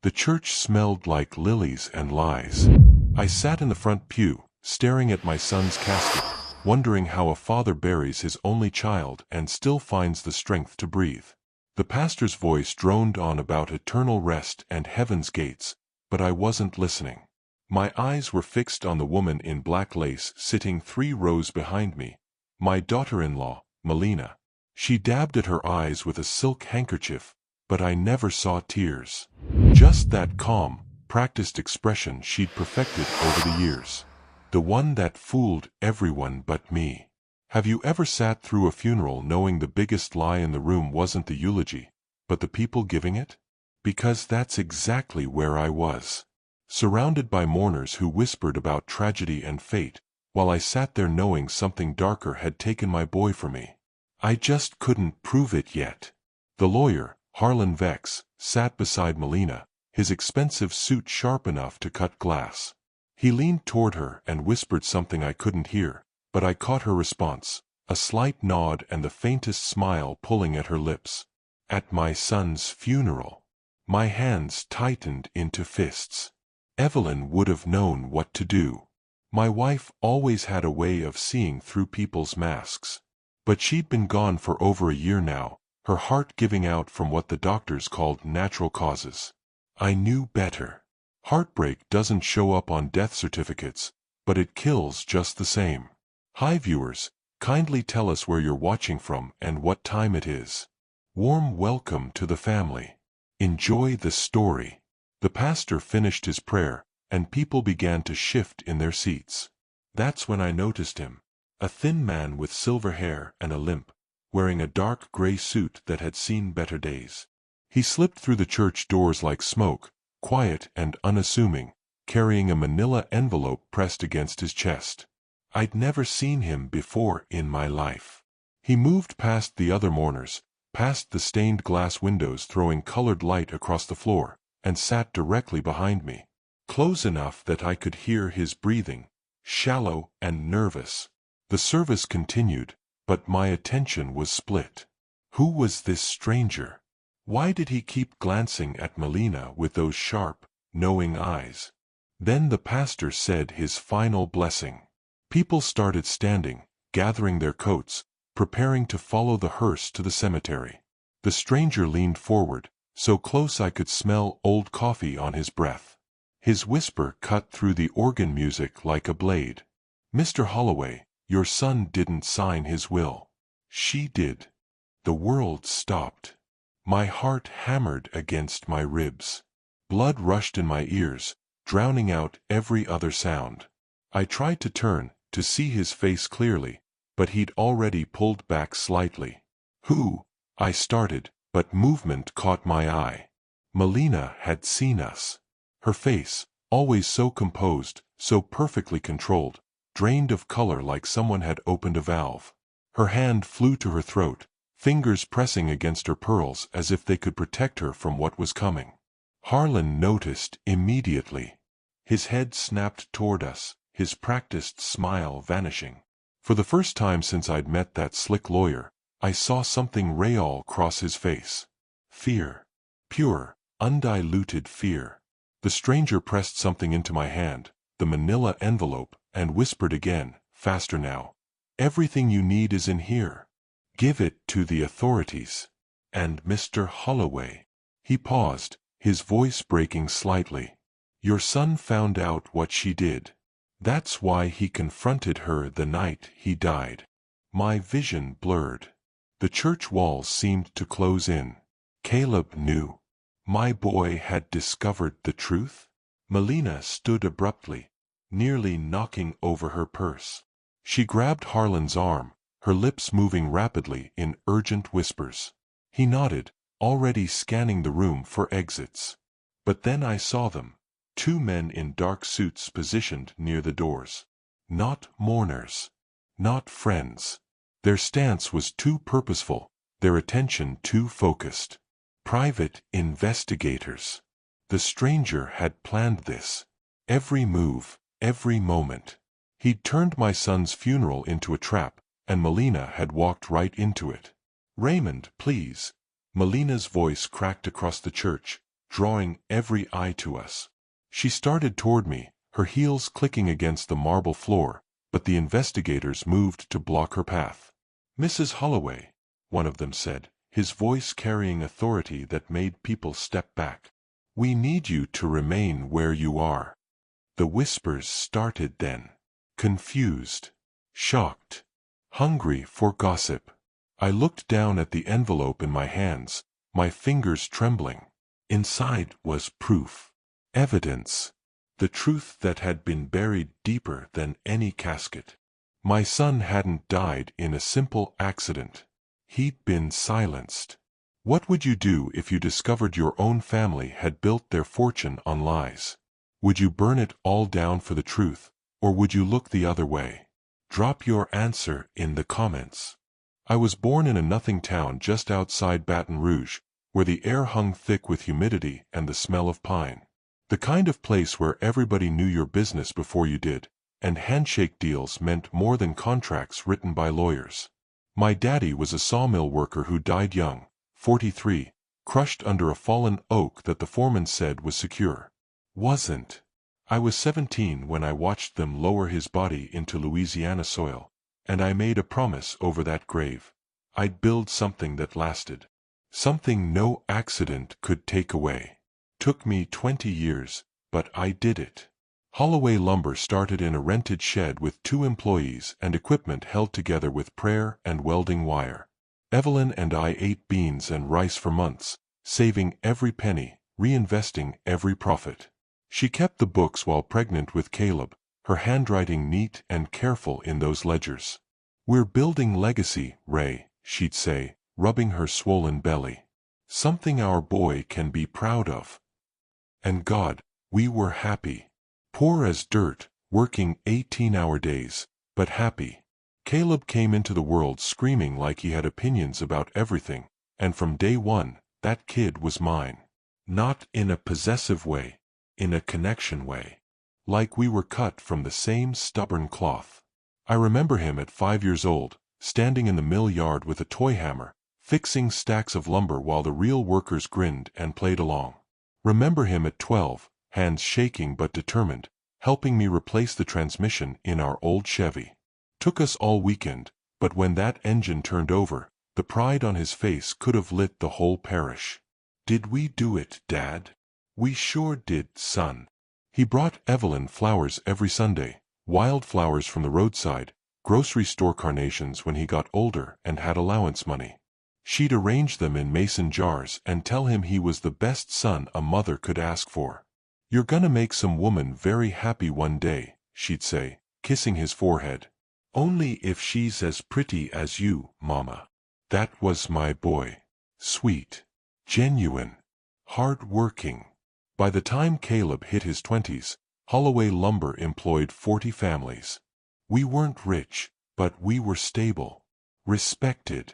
The church smelled like lilies and lies. I sat in the front pew, staring at my son's casket, wondering how a father buries his only child and still finds the strength to breathe. The pastor's voice droned on about eternal rest and heaven's gates, but I wasn't listening. My eyes were fixed on the woman in black lace sitting 3 rows behind me, my daughter-in-law, Melina. She dabbed at her eyes with a silk handkerchief, but I never saw tears. Just that calm, practiced expression she'd perfected over the years. The one that fooled everyone but me. Have you ever sat through a funeral knowing the biggest lie in the room wasn't the eulogy, but the people giving it? Because that's exactly where I was. Surrounded by mourners who whispered about tragedy and fate, while I sat there knowing something darker had taken my boy from me. I just couldn't prove it yet. The lawyer, Harlan Vex, sat beside Melina, his expensive suit sharp enough to cut glass. He leaned toward her and whispered something I couldn't hear, but I caught her response, a slight nod and the faintest smile pulling at her lips. At my son's funeral. My hands tightened into fists. Evelyn would have known what to do. My wife always had a way of seeing through people's masks. But she'd been gone for over a year now, her heart giving out from what the doctors called natural causes. I knew better. Heartbreak doesn't show up on death certificates, but it kills just the same. Hi viewers, kindly tell us where you're watching from and what time it is. Warm welcome to the family. Enjoy the story. The pastor finished his prayer, and people began to shift in their seats. That's when I noticed him. A thin man with silver hair and a limp, wearing a dark gray suit that had seen better days. He slipped through the church doors like smoke, quiet and unassuming, carrying a manila envelope pressed against his chest. I'd never seen him before in my life. He moved past the other mourners, past the stained glass windows throwing colored light across the floor, and sat directly behind me. Close enough that I could hear his breathing, shallow and nervous. The service continued, but my attention was split. Who was this stranger? Why did he keep glancing at Melina with those sharp, knowing eyes? Then the pastor said his final blessing. People started standing, gathering their coats, preparing to follow the hearse to the cemetery. The stranger leaned forward, so close I could smell old coffee on his breath. His whisper cut through the organ music like a blade. Mr. Holloway, your son didn't sign his will. She did. The world stopped. My heart hammered against my ribs. Blood rushed in my ears, drowning out every other sound. I tried to turn, to see his face clearly, but he'd already pulled back slightly. Who? I started, but movement caught my eye. Melina had seen us. Her face, always so composed, so perfectly controlled, drained of color like someone had opened a valve. Her hand flew to her throat, fingers pressing against her pearls as if they could protect her from what was coming. Harlan noticed immediately. His head snapped toward us, his practiced smile vanishing. For the first time since I'd met that slick lawyer, I saw something real cross his face. Fear. Pure, undiluted fear. The stranger pressed something into my hand, the manila envelope, and whispered again, faster now. Everything you need is in here. Give it to the authorities. And Mr. Holloway. He paused, his voice breaking slightly. Your son found out what she did. That's why he confronted her the night he died. My vision blurred. The church walls seemed to close in. Caleb knew. My boy had discovered the truth? Melina stood abruptly, nearly knocking over her purse. She grabbed Harlan's arm, her lips moving rapidly in urgent whispers. He nodded, already scanning the room for exits. But then I saw them. 2 men in dark suits positioned near the doors. Not mourners. Not friends. Their stance was too purposeful, their attention too focused. Private investigators. The stranger had planned this. Every move, every moment. He'd turned my son's funeral into a trap, and Melina had walked right into it. Raymond, please. Melina's voice cracked across the church, drawing every eye to us. She started toward me, her heels clicking against the marble floor, but the investigators moved to block her path. "Mrs. Holloway," one of them said, his voice carrying authority that made people step back. "We need you to remain where you are." The whispers started then. Confused, shocked, hungry for gossip. I looked down at the envelope in my hands, my fingers trembling. Inside was proof, evidence, the truth that had been buried deeper than any casket. My son hadn't died in a simple accident. He'd been silenced. What would you do if you discovered your own family had built their fortune on lies? Would you burn it all down for the truth, or would you look the other way? Drop your answer in the comments. I was born in a nothing town just outside Baton Rouge, where the air hung thick with humidity and the smell of pine. The kind of place where everybody knew your business before you did, and handshake deals meant more than contracts written by lawyers. My daddy was a sawmill worker who died young, 43, crushed under a fallen oak that the foreman said was secure. Wasn't. I was 17 when I watched them lower his body into Louisiana soil, and I made a promise over that grave. I'd build something that lasted. Something no accident could take away. Took me 20 years, but I did it. Holloway Lumber started in a rented shed with 2 employees and equipment held together with prayer and welding wire. Evelyn and I ate beans and rice for months, saving every penny, reinvesting every profit. She kept the books while pregnant with Caleb, her handwriting neat and careful in those ledgers. "We're building legacy, Ray," she'd say, rubbing her swollen belly. "Something our boy can be proud of." And God, we were happy. Poor as dirt, working 18-hour days, but happy. Caleb came into the world screaming like he had opinions about everything, and from day one, that kid was mine. Not in a possessive way, in a connection way. Like we were cut from the same stubborn cloth. I remember him at 5 years old, standing in the mill yard with a toy hammer, fixing stacks of lumber while the real workers grinned and played along. Remember him at 12, hands shaking but determined, helping me replace the transmission in our old Chevy. Took us all weekend, but when that engine turned over, the pride on his face could have lit the whole parish. "Did we do it, Dad?" "We sure did, son." He brought Evelyn flowers every Sunday, wildflowers from the roadside, grocery store carnations when he got older and had allowance money. She'd arrange them in mason jars and tell him he was the best son a mother could ask for. "You're gonna make some woman very happy one day," she'd say, kissing his forehead. "Only if she's as pretty as you, Mama." That was my boy. Sweet, genuine, hard-working. By the time Caleb hit his 20s, Holloway Lumber employed 40 families. We weren't rich, but we were stable, respected.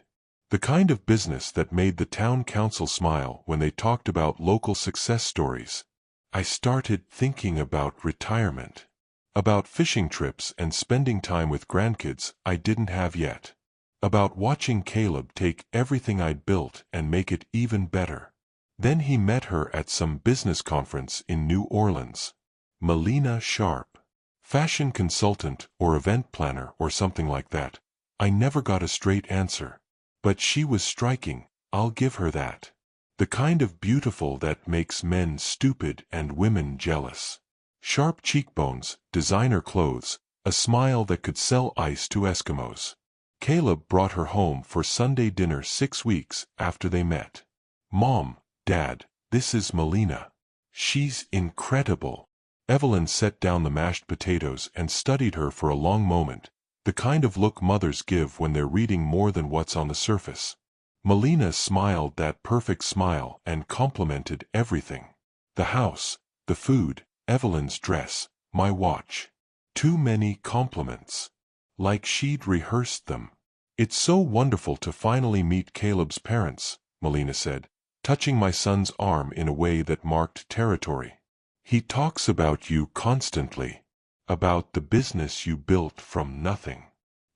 The kind of business that made the town council smile when they talked about local success stories. I started thinking about retirement. About fishing trips and spending time with grandkids I didn't have yet. About watching Caleb take everything I'd built and make it even better. Then he met her at some business conference in New Orleans. Melina Sharp. Fashion consultant or event planner or something like that. I never got a straight answer. But she was striking, I'll give her that. The kind of beautiful that makes men stupid and women jealous. Sharp cheekbones, designer clothes, a smile that could sell ice to Eskimos. Caleb brought her home for Sunday dinner 6 weeks after they met. "Mom, Dad, this is Melina. She's incredible." Evelyn set down the mashed potatoes and studied her for a long moment, the kind of look mothers give when they're reading more than what's on the surface. Melina smiled that perfect smile and complimented everything. The house, the food, Evelyn's dress, my watch. Too many compliments. Like she'd rehearsed them. "It's so wonderful to finally meet Caleb's parents," Melina said, touching my son's arm in a way that marked territory. "He talks about you constantly. About the business you built from nothing.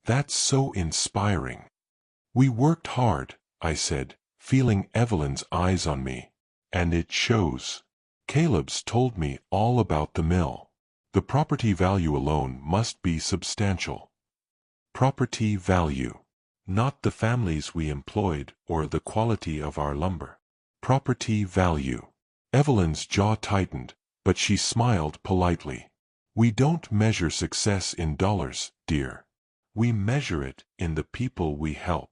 That's so inspiring." "We worked hard," I said, feeling Evelyn's eyes on me. And it shows. Caleb's told me all about the mill. The property value alone must be substantial. Property value. Not the families we employed or the quality of our lumber. Property value. Evelyn's jaw tightened, but she smiled politely. We don't measure success in dollars, dear. We measure it in the people we help.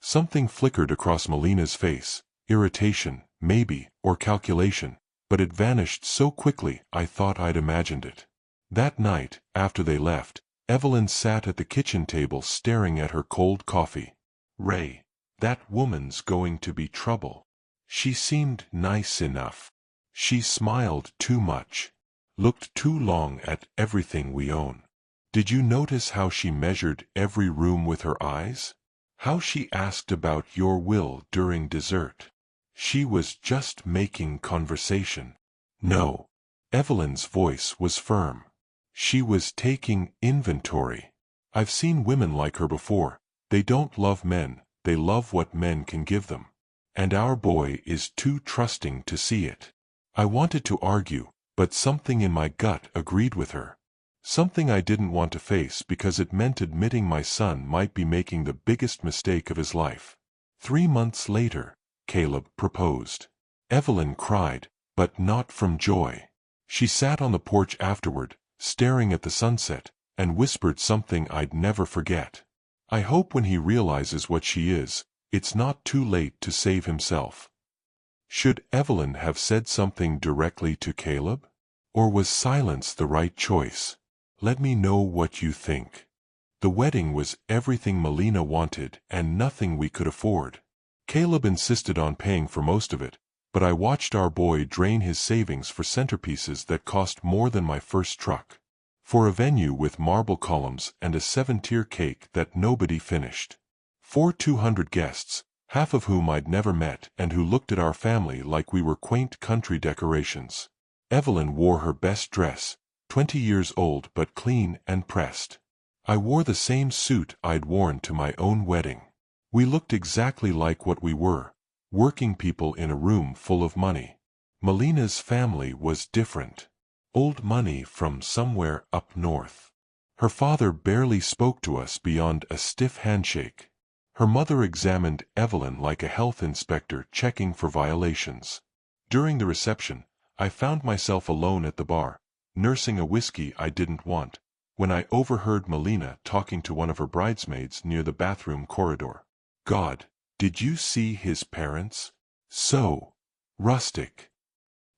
Something flickered across Melina's face, irritation, maybe, or calculation, but it vanished so quickly I thought I'd imagined it. That night, after they left, Evelyn sat at the kitchen table staring at her cold coffee. Ray, that woman's going to be trouble. She seemed nice enough. She smiled too much. Looked too long at everything we own. Did you notice how she measured every room with her eyes? How she asked about your will during dessert? She was just making conversation. No. Evelyn's voice was firm. She was taking inventory. I've seen women like her before. They don't love men, they love what men can give them. And our boy is too trusting to see it. I wanted to argue, but something in my gut agreed with her. Something I didn't want to face because it meant admitting my son might be making the biggest mistake of his life. 3 months later, Caleb proposed. Evelyn cried, but not from joy. She sat on the porch afterward, staring at the sunset, and whispered something I'd never forget. I hope when he realizes what she is, it's not too late to save himself. Should Evelyn have said something directly to Caleb? Or was silence the right choice? Let me know what you think. The wedding was everything Melina wanted and nothing we could afford. Caleb insisted on paying for most of it, but I watched our boy drain his savings for centerpieces that cost more than my first truck. For a venue with marble columns and a 7-tier cake that nobody finished. For 200 guests, half of whom I'd never met and who looked at our family like we were quaint country decorations. Evelyn wore her best dress, 20 years old but clean and pressed. I wore the same suit I'd worn to my own wedding. We looked exactly like what we were, working people in a room full of money. Melina's family was different. Old money from somewhere up north. Her father barely spoke to us beyond a stiff handshake. Her mother examined Evelyn like a health inspector checking for violations. During the reception, I found myself alone at the bar, nursing a whiskey I didn't want, when I overheard Melina talking to one of her bridesmaids near the bathroom corridor. God, did you see his parents? So rustic.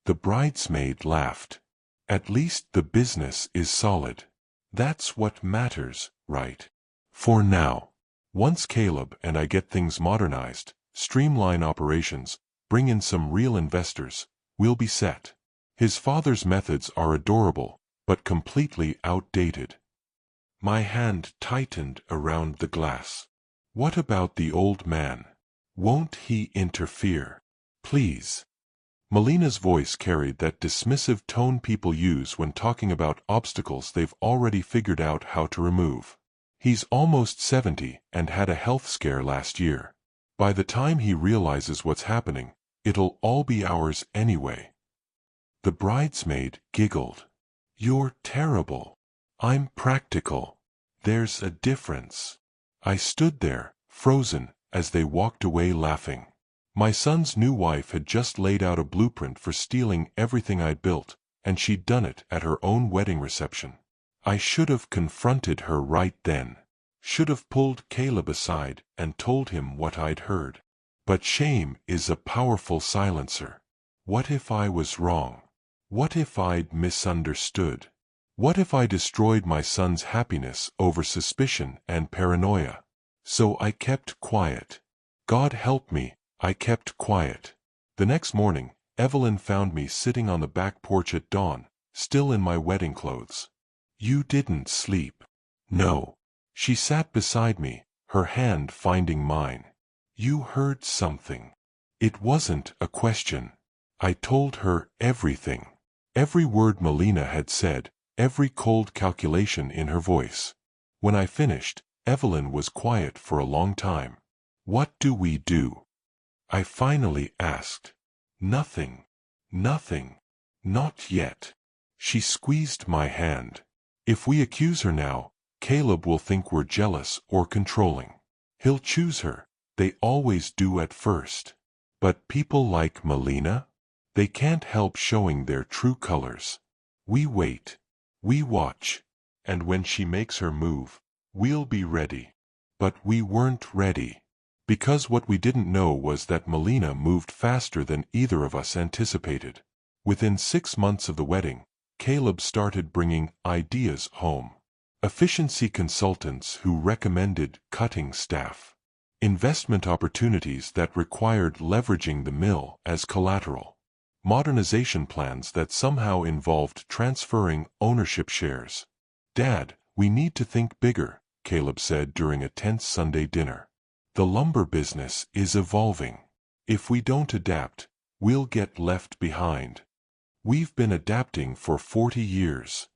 The bridesmaid laughed. At least the business is solid. That's what matters, right? For now. Once Caleb and I get things modernized, streamline operations, bring in some real investors, we'll be set. His father's methods are adorable, but completely outdated. My hand tightened around the glass. What about the old man? Won't he interfere? Please. Melina's voice carried that dismissive tone people use when talking about obstacles they've already figured out how to remove. He's almost 70 and had a health scare last year. By the time he realizes what's happening, it'll all be ours anyway. The bridesmaid giggled. You're terrible. I'm practical. There's a difference. I stood there, frozen, as they walked away laughing. My son's new wife had just laid out a blueprint for stealing everything I'd built, and she'd done it at her own wedding reception. I should have confronted her right then. Should have pulled Caleb aside and told him what I'd heard. But shame is a powerful silencer. What if I was wrong? What if I'd misunderstood? What if I destroyed my son's happiness over suspicion and paranoia? So I kept quiet. God help me, I kept quiet. The next morning, Evelyn found me sitting on the back porch at dawn, still in my wedding clothes. You didn't sleep. No. She sat beside me, her hand finding mine. You heard something. It wasn't a question. I told her everything. Every word Melina had said, every cold calculation in her voice. When I finished, Evelyn was quiet for a long time. What do we do? I finally asked. Nothing. Nothing. Not yet. She squeezed my hand. If we accuse her now, Caleb will think we're jealous or controlling. He'll choose her. They always do at first. But people like Melina? They can't help showing their true colors. We wait. We watch. And when she makes her move, we'll be ready. But we weren't ready. Because what we didn't know was that Melina moved faster than either of us anticipated. Within 6 months of the wedding, Caleb started bringing ideas home. Efficiency consultants who recommended cutting staff. Investment opportunities that required leveraging the mill as collateral. Modernization plans that somehow involved transferring ownership shares. "Dad, we need to think bigger," Caleb said during a tense Sunday dinner. "The lumber business is evolving. If we don't adapt, we'll get left behind. We've been adapting for 40 years.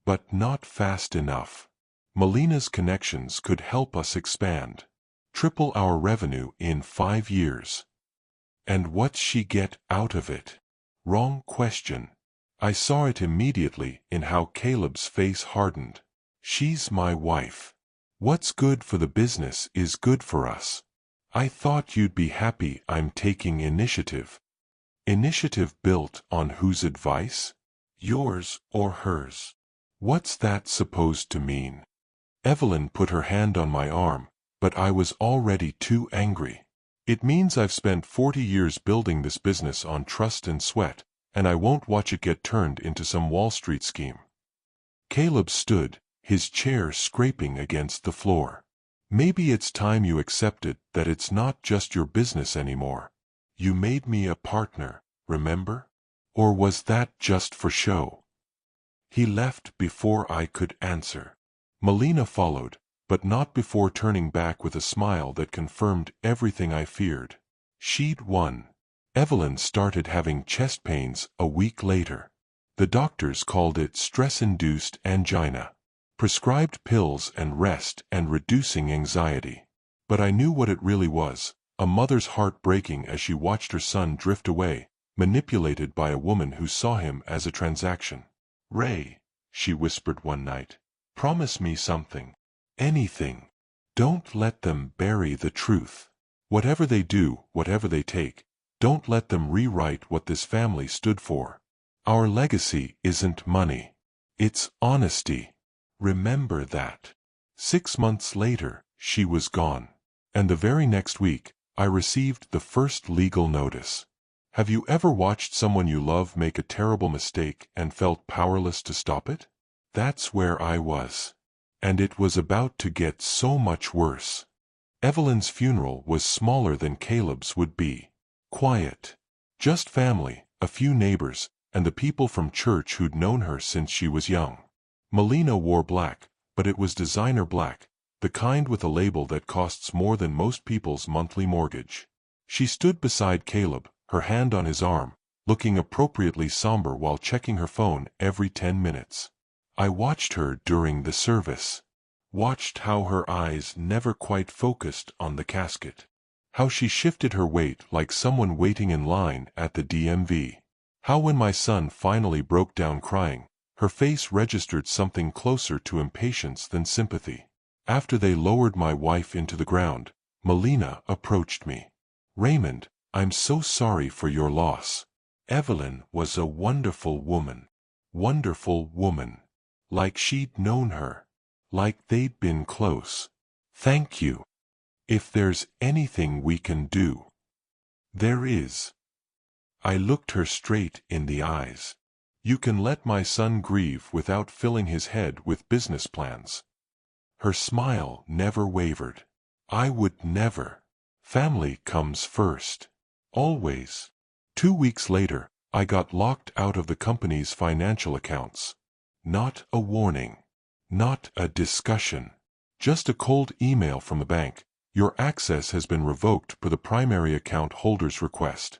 But not fast enough. Melina's connections could help us expand. Triple our revenue in 5 years. And what's she get out of it?" Wrong question. I saw it immediately in how Caleb's face hardened. "She's my wife. What's good for the business is good for us. I thought you'd be happy I'm taking initiative." Initiative built on whose advice? Yours or hers? What's that supposed to mean? Evelyn put her hand on my arm, but I was already too angry. "It means I've spent 40 years building this business on trust and sweat, and I won't watch it get turned into some Wall Street scheme." Caleb stood, his chair scraping against the floor. "Maybe it's time you accepted that it's not just your business anymore. You made me a partner, remember? Or was that just for show?" He left before I could answer. Melina followed, but not before turning back with a smile that confirmed everything I feared. She'd won. Evelyn started having chest pains a week later. The doctors called it stress-induced angina. Prescribed pills and rest and reducing anxiety. But I knew what it really was, a mother's heart breaking as she watched her son drift away, manipulated by a woman who saw him as a transaction. "Ray," she whispered one night, "promise me something. Anything. Don't let them bury the truth. Whatever they do, whatever they take, don't let them rewrite what this family stood for. Our legacy isn't money. It's honesty. Remember that." 6 months later, she was gone. And the very next week, I received the first legal notice. Have you ever watched someone you love make a terrible mistake and felt powerless to stop it? That's where I was. And it was about to get so much worse. Evelyn's funeral was smaller than Caleb's would be. Quiet. Just family, a few neighbors, and the people from church who'd known her since she was young. Melina wore black, but it was designer black, the kind with a label that costs more than most people's monthly mortgage. She stood beside Caleb, her hand on his arm, looking appropriately somber while checking her phone every 10 minutes. I watched her during the service. Watched how her eyes never quite focused on the casket. How she shifted her weight like someone waiting in line at the DMV. How when my son finally broke down crying, her face registered something closer to impatience than sympathy. After they lowered my wife into the ground, Melina approached me. "Raymond, I'm so sorry for your loss. Evelyn was a wonderful woman. Wonderful woman. Like she'd known her. Like they'd been close. Thank you. If there's anything we can do." "There is." I looked her straight in the eyes. "You can let my son grieve without filling his head with business plans." Her smile never wavered. "I would never. Family comes first. Always." 2 weeks later, I got locked out of the company's financial accounts. Not a warning. Not a discussion. Just a cold email from the bank. "Your access has been revoked per the primary account holder's request."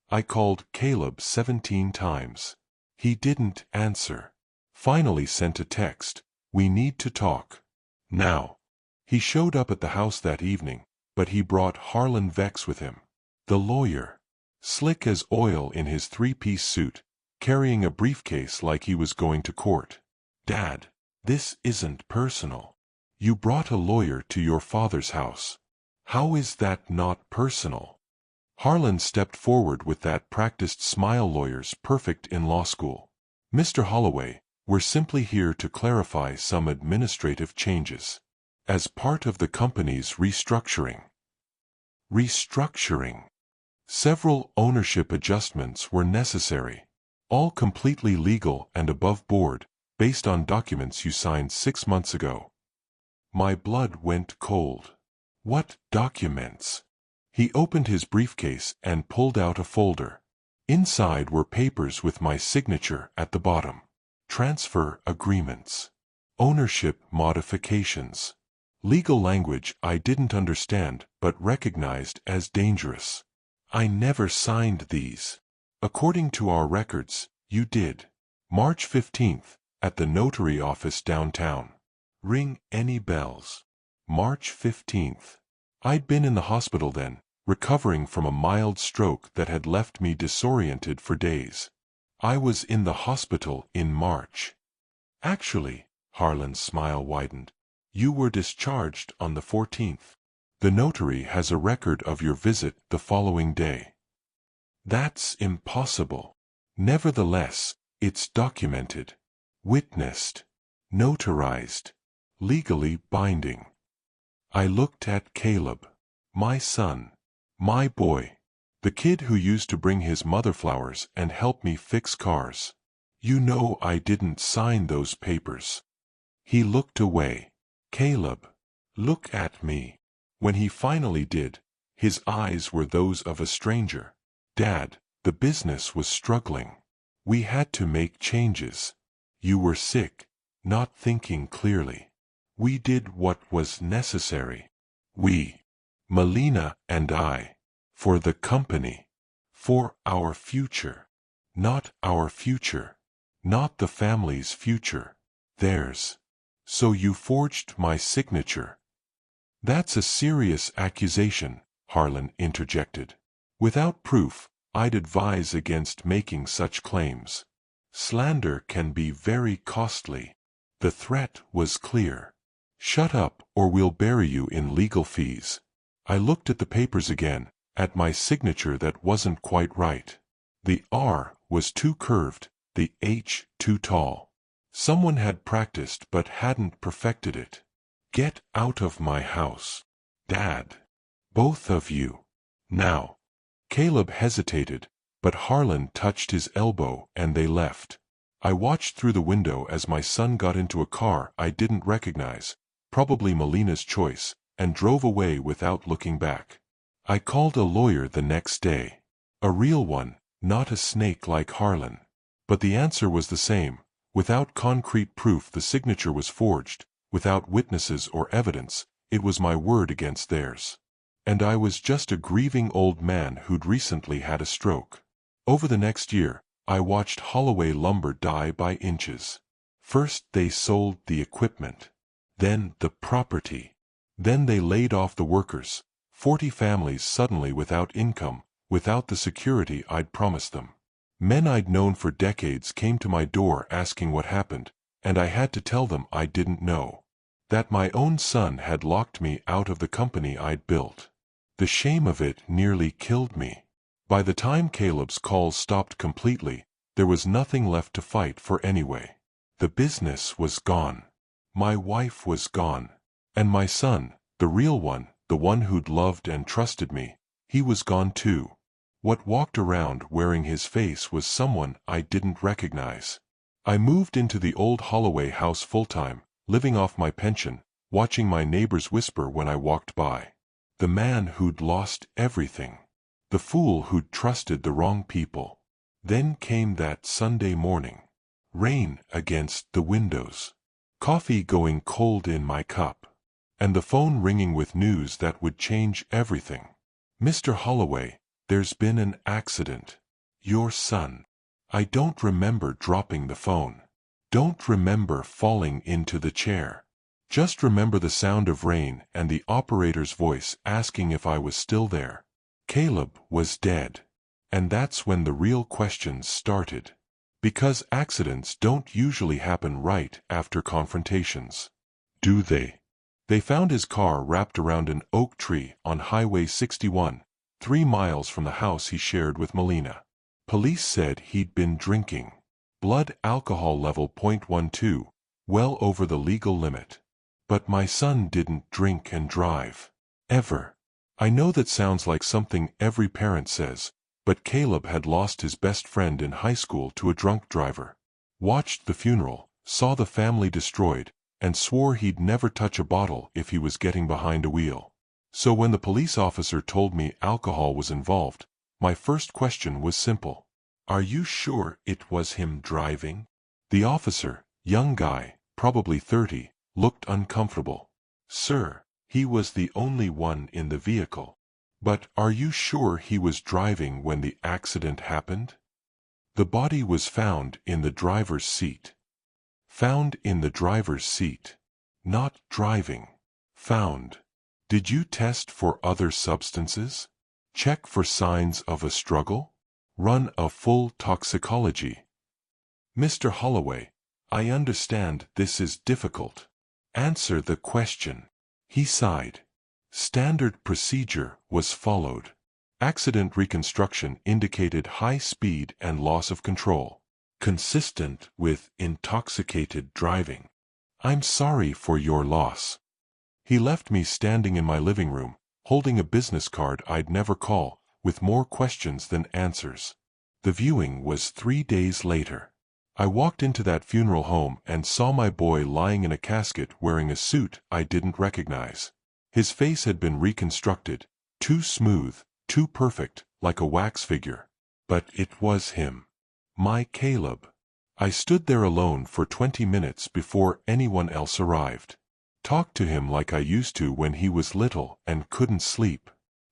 I called Caleb 17 times. He didn't answer. Finally sent a text. "We need to talk. Now." He showed up at the house that evening, but he brought Harlan Vex with him. The lawyer. slick as oil in his three-piece suit, carrying a briefcase like he was going to court. "Dad, this isn't personal. You brought a lawyer to your father's house. How is that not personal?" Harlan stepped forward with that practiced smile lawyers perfect in law school. "Mr. Holloway, we're simply here to clarify some administrative changes. As part of the company's restructuring. Restructuring. Several ownership adjustments were necessary. All completely legal and above board, based on documents you signed 6 months ago." My blood went cold. What documents? He opened his briefcase and pulled out a folder. Inside were papers with my signature at the bottom. Transfer agreements. Ownership modifications. Legal language I didn't understand but recognized as dangerous. "I never signed these." "According to our records, you did. March 15th, at the notary office downtown." Ring any bells? March 15th. I'd been in the hospital then, recovering from a mild stroke that had left me disoriented for days. I was in the hospital in March. "Actually," Harlan's smile widened, "you were discharged on the 14th. The notary has a record of your visit the following day." "That's impossible." "Nevertheless, it's documented, witnessed, notarized, legally binding." I looked at Caleb. My son. My boy. The kid who used to bring his mother flowers and help me fix cars. "You know I didn't sign those papers." He looked away. "Caleb, look at me." When he finally did, his eyes were those of a stranger. "Dad, the business was struggling. We had to make changes. You were sick, not thinking clearly. We did what was necessary. We, Melina and I, for the company, for our future. Not our future. Not the family's future. Theirs. So you forged my signature." "That's a serious accusation," Harlan interjected. "Without proof, I'd advise against making such claims. Slander can be very costly." The threat was clear. "Shut up or we'll bury you in legal fees." I looked at the papers again, at my signature that wasn't quite right. The R was too curved, the H too tall. Someone had practiced but hadn't perfected it. "Get out of my house. Dad. Both of you. Now." Caleb hesitated, but Harlan touched his elbow and they left. I watched through the window as my son got into a car I didn't recognize, probably Melina's choice, and drove away without looking back. I called a lawyer the next day. A real one, not a snake like Harlan. But the answer was the same. Without concrete proof the signature was forged, without witnesses or evidence, it was my word against theirs. And I was just a grieving old man who'd recently had a stroke. Over the next year, I watched Holloway Lumber die by inches. First they sold the equipment. Then the property. Then they laid off the workers, 40 families suddenly without income, without the security I'd promised them. Men I'd known for decades came to my door asking what happened, and I had to tell them I didn't know. That my own son had locked me out of the company I'd built. The shame of it nearly killed me. By the time Caleb's calls stopped completely, there was nothing left to fight for anyway. The business was gone. My wife was gone. And my son, the real one, the one who'd loved and trusted me, he was gone too. What walked around wearing his face was someone I didn't recognize. I moved into the old Holloway house full-time, living off my pension, watching my neighbors whisper when I walked by. The man who'd lost everything. The fool who'd trusted the wrong people. Then came that Sunday morning. Rain against the windows. Coffee going cold in my cup. And the phone ringing with news that would change everything. "Mr. Holloway, there's been an accident. Your son." I don't remember dropping the phone. Don't remember falling into the chair. Just remember the sound of rain and the operator's voice asking if I was still there. Caleb was dead. And that's when the real questions started. Because accidents don't usually happen right after confrontations. Do they? They found his car wrapped around an oak tree on Highway 61, 3 miles from the house he shared with Melina. Police said he'd been drinking. Blood alcohol level .12, well over the legal limit. But my son didn't drink and drive. Ever. I know that sounds like something every parent says, but Caleb had lost his best friend in high school to a drunk driver. Watched the funeral, saw the family destroyed, and swore he'd never touch a bottle if he was getting behind a wheel. So when the police officer told me alcohol was involved, my first question was simple. Are you sure it was him driving? The officer, young guy, probably 30, looked uncomfortable. Sir, he was the only one in the vehicle. But are you sure he was driving when the accident happened? The body was found in the driver's seat. Found in the driver's seat. Not driving. Found. Did you test for other substances? Check for signs of a struggle? Run a full toxicology? Mr. Holloway, I understand this is difficult. Answer the question. He sighed. Standard procedure was followed. Accident reconstruction indicated high speed and loss of control. Consistent with intoxicated driving. I'm sorry for your loss. He left me standing in my living room, holding a business card I'd never call, with more questions than answers. The viewing was 3 days later. I walked into that funeral home and saw my boy lying in a casket wearing a suit I didn't recognize. His face had been reconstructed, too smooth, too perfect, like a wax figure. But it was him. My Caleb. I stood there alone for 20 minutes before anyone else arrived. Talked to him like I used to when he was little and couldn't sleep.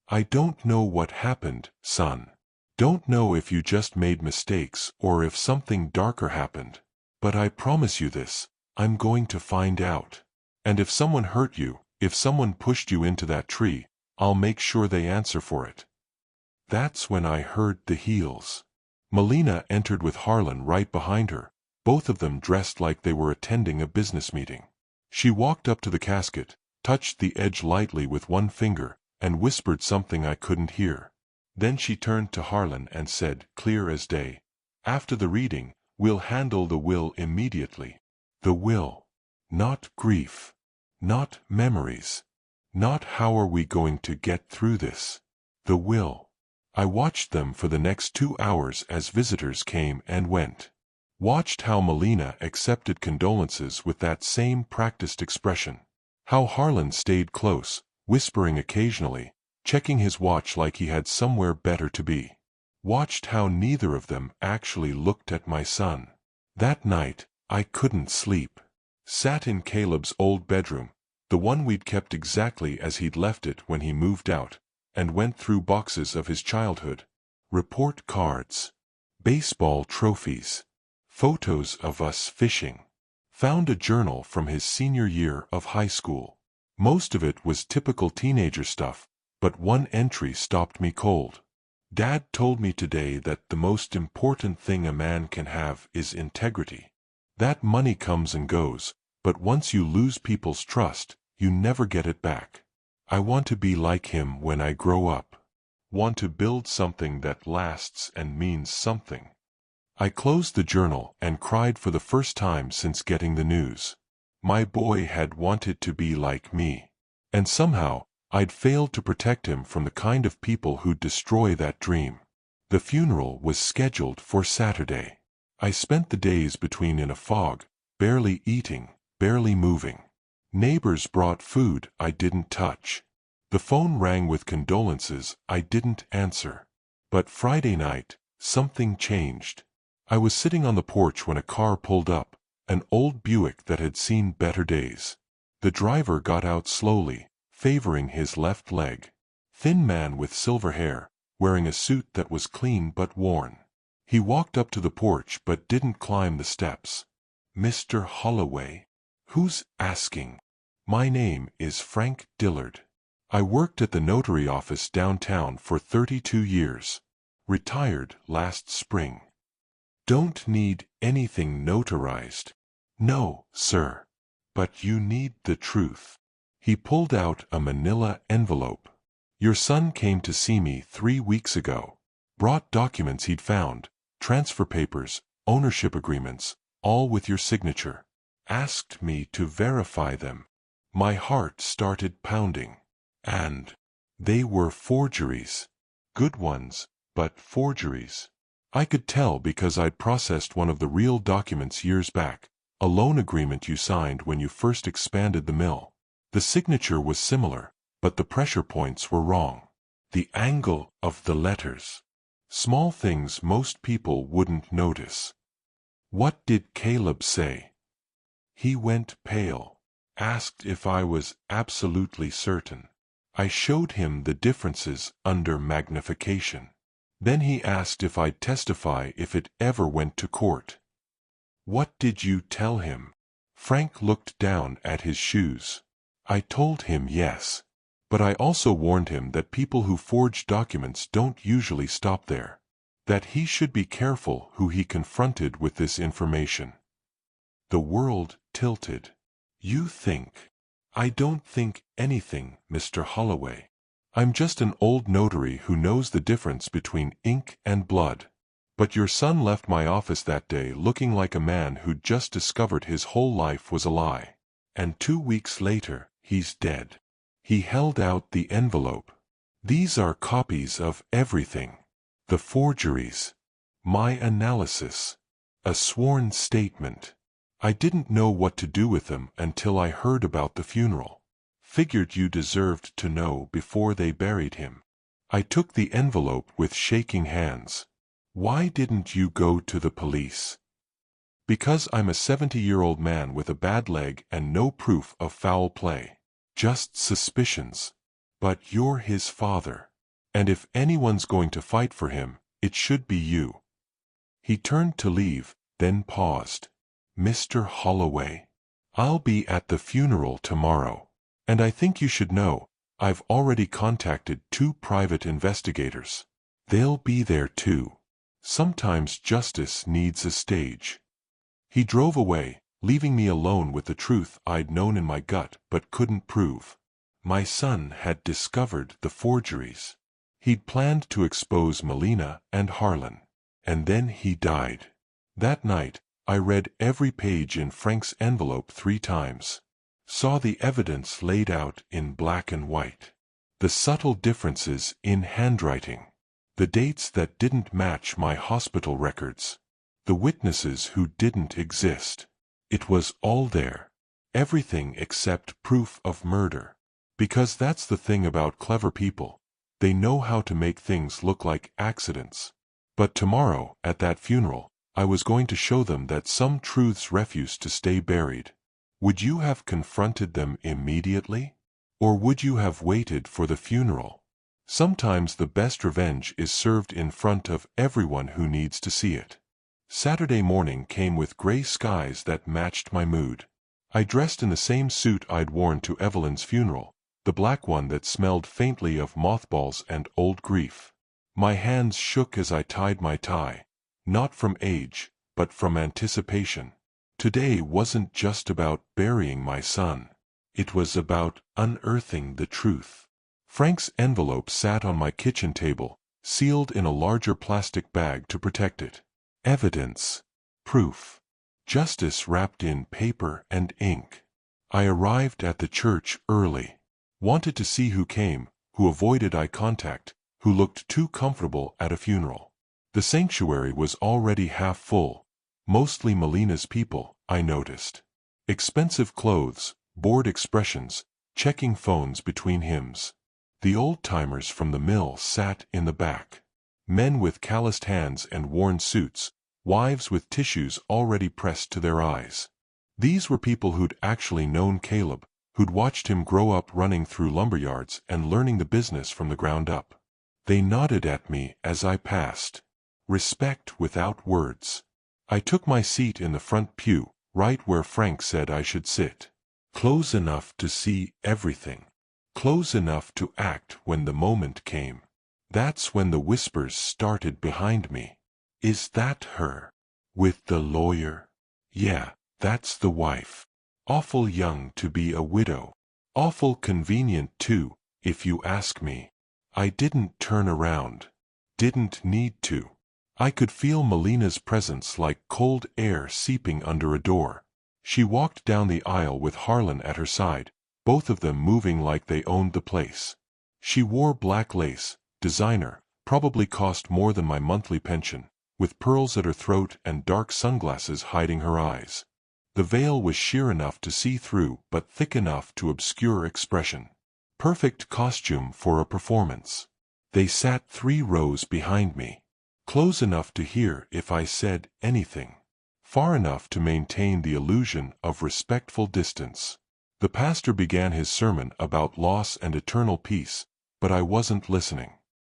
I don't know what happened, son. Don't know if you just made mistakes or if something darker happened. But I promise you this, I'm going to find out. And if someone hurt you, if someone pushed you into that tree, I'll make sure they answer for it. That's when I heard the heels. Melina entered with Harlan right behind her, both of them dressed like they were attending a business meeting. She walked up to the casket, touched the edge lightly with one finger, and whispered something I couldn't hear. Then she turned to Harlan and said, clear as day, after the reading, we'll handle the will immediately. The will. Not grief. Not memories. Not how are we going to get through this. The will. I watched them for the next 2 hours as visitors came and went. Watched how Melina accepted condolences with that same practiced expression. How Harlan stayed close, whispering occasionally, checking his watch like he had somewhere better to be. Watched how neither of them actually looked at my son. That night, I couldn't sleep. Sat in Caleb's old bedroom, the one we'd kept exactly as he'd left it when he moved out, and went through boxes of his childhood. Report cards. Baseball trophies. Photos of us fishing. Found a journal from his senior year of high school. Most of it was typical teenager stuff, but one entry stopped me cold. Dad told me today that the most important thing a man can have is integrity. That money comes and goes, but once you lose people's trust, you never get it back. I want to be like him when I grow up. Want to build something that lasts and means something. I closed the journal and cried for the first time since getting the news. My boy had wanted to be like me. And somehow, I'd failed to protect him from the kind of people who'd destroy that dream. The funeral was scheduled for Saturday. I spent the days between in a fog, barely eating, barely moving. Neighbors brought food I didn't touch. The phone rang with condolences I didn't answer. But Friday night, something changed. I was sitting on the porch when a car pulled up, an old Buick that had seen better days. The driver got out slowly, favoring his left leg. Thin man with silver hair, wearing a suit that was clean but worn. He walked up to the porch but didn't climb the steps. Mr. Holloway? Who's asking? My name is Frank Dillard. I worked at the notary office downtown for 32 years. Retired last spring. Don't need anything notarized. No, sir. But you need the truth. He pulled out a manila envelope. Your son came to see me 3 weeks ago. Brought documents he'd found, transfer papers, ownership agreements, all with your signature. Asked me to verify them. My heart started pounding. And they were forgeries. Good ones, but forgeries. I could tell because I'd processed one of the real documents years back, a loan agreement you signed when you first expanded the mill. The signature was similar, but the pressure points were wrong. The angle of the letters. Small things most people wouldn't notice. What did Caleb say? He went pale. Asked if I was absolutely certain. I showed him the differences under magnification. Then he asked if I'd testify if it ever went to court. What did you tell him? Frank looked down at his shoes. I told him yes. But I also warned him that people who forge documents don't usually stop there. That he should be careful who he confronted with this information. The world tilted. You think. I don't think anything, Mr. Holloway. I'm just an old notary who knows the difference between ink and blood. But your son left my office that day looking like a man who'd just discovered his whole life was a lie. And 2 weeks later, he's dead. He held out the envelope. These are copies of everything. The forgeries. My analysis. A sworn statement. I didn't know what to do with them until I heard about the funeral. Figured you deserved to know before they buried him. I took the envelope with shaking hands. Why didn't you go to the police? Because I'm a 70-year-old man with a bad leg and no proof of foul play. Just suspicions. But you're his father. And if anyone's going to fight for him, it should be you. He turned to leave, then paused. Mr. Holloway, I'll be at the funeral tomorrow. And I think you should know, I've already contacted 2 private investigators. They'll be there too. Sometimes justice needs a stage. He drove away, leaving me alone with the truth I'd known in my gut but couldn't prove. My son had discovered the forgeries. He'd planned to expose Melina and Harlan. And then he died. That night, I read every page in Frank's envelope 3 times. Saw the evidence laid out in black and white. The subtle differences in handwriting. The dates that didn't match my hospital records. The witnesses who didn't exist. It was all there. Everything except proof of murder. Because that's the thing about clever people. They know how to make things look like accidents. But tomorrow, at that funeral, I was going to show them that some truths refuse to stay buried. Would you have confronted them immediately? Or would you have waited for the funeral? Sometimes the best revenge is served in front of everyone who needs to see it. Saturday morning came with gray skies that matched my mood. I dressed in the same suit I'd worn to Evelyn's funeral, the black one that smelled faintly of mothballs and old grief. My hands shook as I tied my tie, not from age, but from anticipation. Today wasn't just about burying my son. It was about unearthing the truth. Frank's envelope sat on my kitchen table, sealed in a larger plastic bag to protect it. Evidence. Proof. Justice wrapped in paper and ink. I arrived at the church early. Wanted to see who came, who avoided eye contact, who looked too comfortable at a funeral. The sanctuary was already half full. Mostly Melina's people, I noticed. Expensive clothes, bored expressions, checking phones between hymns. The old-timers from the mill sat in the back. Men with calloused hands and worn suits, wives with tissues already pressed to their eyes. These were people who'd actually known Caleb, who'd watched him grow up running through lumberyards and learning the business from the ground up. They nodded at me as I passed. Respect without words. I took my seat in the front pew, right where Frank said I should sit. Close enough to see everything. Close enough to act when the moment came. That's when the whispers started behind me. Is that her? With the lawyer? Yeah, that's the wife. Awful young to be a widow. Awful convenient too, if you ask me. I didn't turn around. Didn't need to. I could feel Melina's presence like cold air seeping under a door. She walked down the aisle with Harlan at her side, both of them moving like they owned the place. She wore black lace, designer, probably cost more than my monthly pension, with pearls at her throat and dark sunglasses hiding her eyes. The veil was sheer enough to see through but thick enough to obscure expression. Perfect costume for a performance. They sat 3 rows behind me. Close enough to hear if I said anything. Far enough to maintain the illusion of respectful distance. The pastor began his sermon about loss and eternal peace, but I wasn't listening.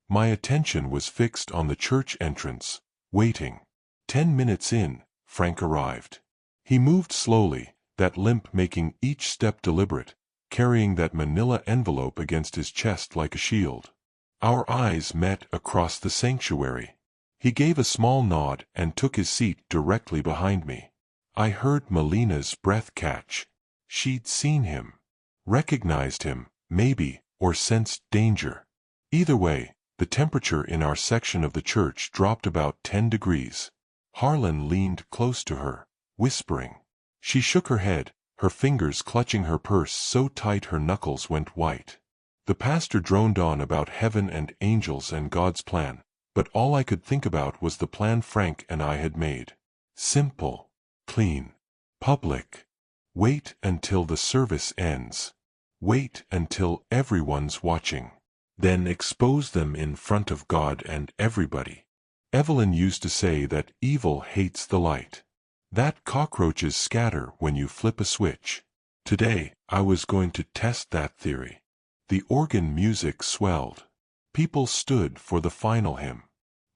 My attention was fixed on the church entrance, waiting. 10 minutes in, Frank arrived. He moved slowly, that limp making each step deliberate, carrying that manila envelope against his chest like a shield. Our eyes met across the sanctuary. He gave a small nod and took his seat directly behind me. I heard Melina's breath catch. She'd seen him. Recognized him, maybe, or sensed danger. Either way, the temperature in our section of the church dropped about 10 degrees. Harlan leaned close to her, whispering. She shook her head, her fingers clutching her purse so tight her knuckles went white. The pastor droned on about heaven and angels and God's plan, but all I could think about was the plan Frank and I had made. Simple, clean, public. Wait until the service ends. Wait until everyone's watching. Then expose them in front of God and everybody. Evelyn used to say that evil hates the light. That cockroaches scatter when you flip a switch. Today, I was going to test that theory. The organ music swelled. People stood for the final hymn.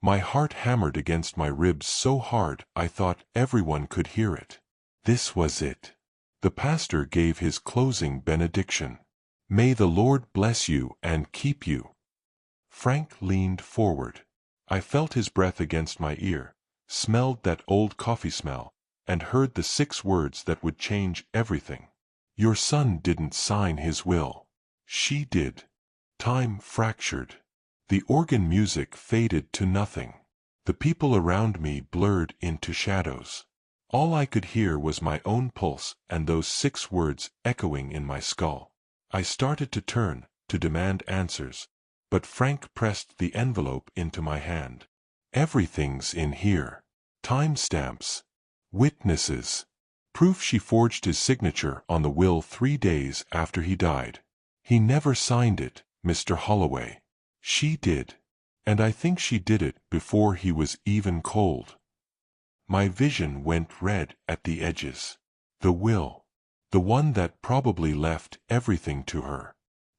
My heart hammered against my ribs so hard I thought everyone could hear it. This was it. The pastor gave his closing benediction. May the Lord bless you and keep you. Frank leaned forward. I felt his breath against my ear, smelled that old coffee smell, and heard the 6 words that would change everything. Your son didn't sign his will. She did. Time fractured. The organ music faded to nothing. The people around me blurred into shadows. All I could hear was my own pulse and those 6 words echoing in my skull. I started to turn, to demand answers, but Frank pressed the envelope into my hand. Everything's in here. Timestamps. Witnesses. Proof she forged his signature on the will 3 days after he died. He never signed it, Mr. Holloway. She did. And I think she did it before he was even cold. My vision went red at the edges. The will. The one that probably left everything to her.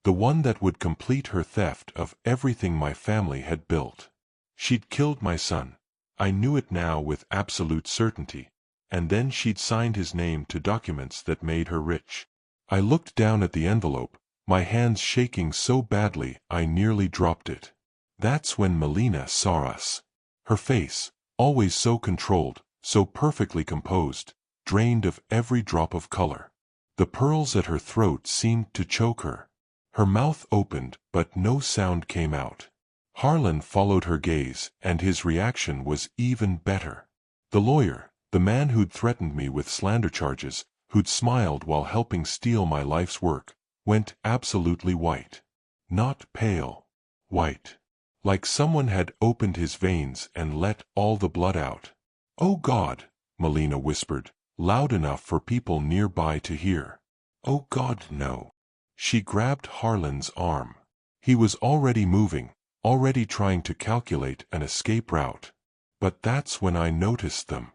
The one that would complete her theft of everything my family had built. She'd killed my son. I knew it now with absolute certainty. And then she'd signed his name to documents that made her rich. I looked down at the envelope, my hands shaking so badly I nearly dropped it. That's when Melina saw us. Her face, always so controlled, so perfectly composed, drained of every drop of color. The pearls at her throat seemed to choke her. Her mouth opened, but no sound came out. Harlan followed her gaze, and his reaction was even better. The lawyer, the man who'd threatened me with slander charges, who'd smiled while helping steal my life's work, went absolutely white. Not pale. White. Like someone had opened his veins and let all the blood out. Oh God, Melina whispered, loud enough for people nearby to hear. Oh God, no. She grabbed Harlan's arm. He was already moving, already trying to calculate an escape route. But that's when I noticed them.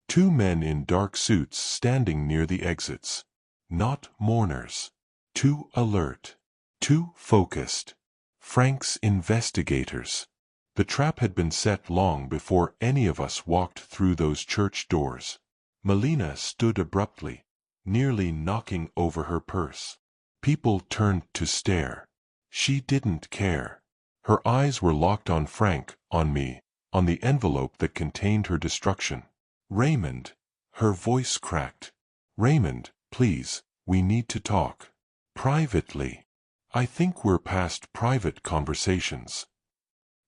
2 men in dark suits standing near the exits. Not mourners. Too alert. Too focused. Frank's investigators. The trap had been set long before any of us walked through those church doors. Melina stood abruptly, nearly knocking over her purse. People turned to stare. She didn't care. Her eyes were locked on Frank, on me, on the envelope that contained her destruction. Raymond. Her voice cracked. Raymond, please, we need to talk. Privately. I think we're past private conversations.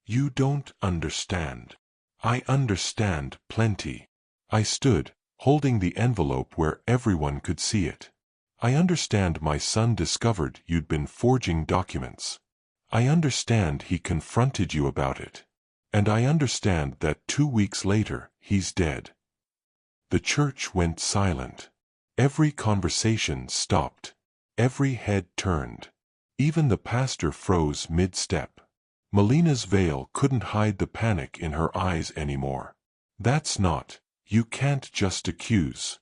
You don't understand. I understand plenty. I stood, holding the envelope where everyone could see it. I understand my son discovered you'd been forging documents. I understand he confronted you about it. And I understand that 2 weeks later, he's dead. The church went silent. Every conversation stopped. Every head turned. Even the pastor froze mid-step. Melina's veil couldn't hide the panic in her eyes anymore. That's not. You can't just accuse.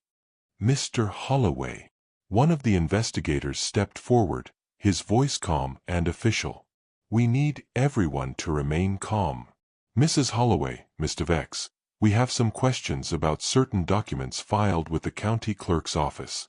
Mr. Holloway. One of the investigators stepped forward, his voice calm and official. We need everyone to remain calm. Mrs. Holloway, Mr. Vex, we have some questions about certain documents filed with the county clerk's office.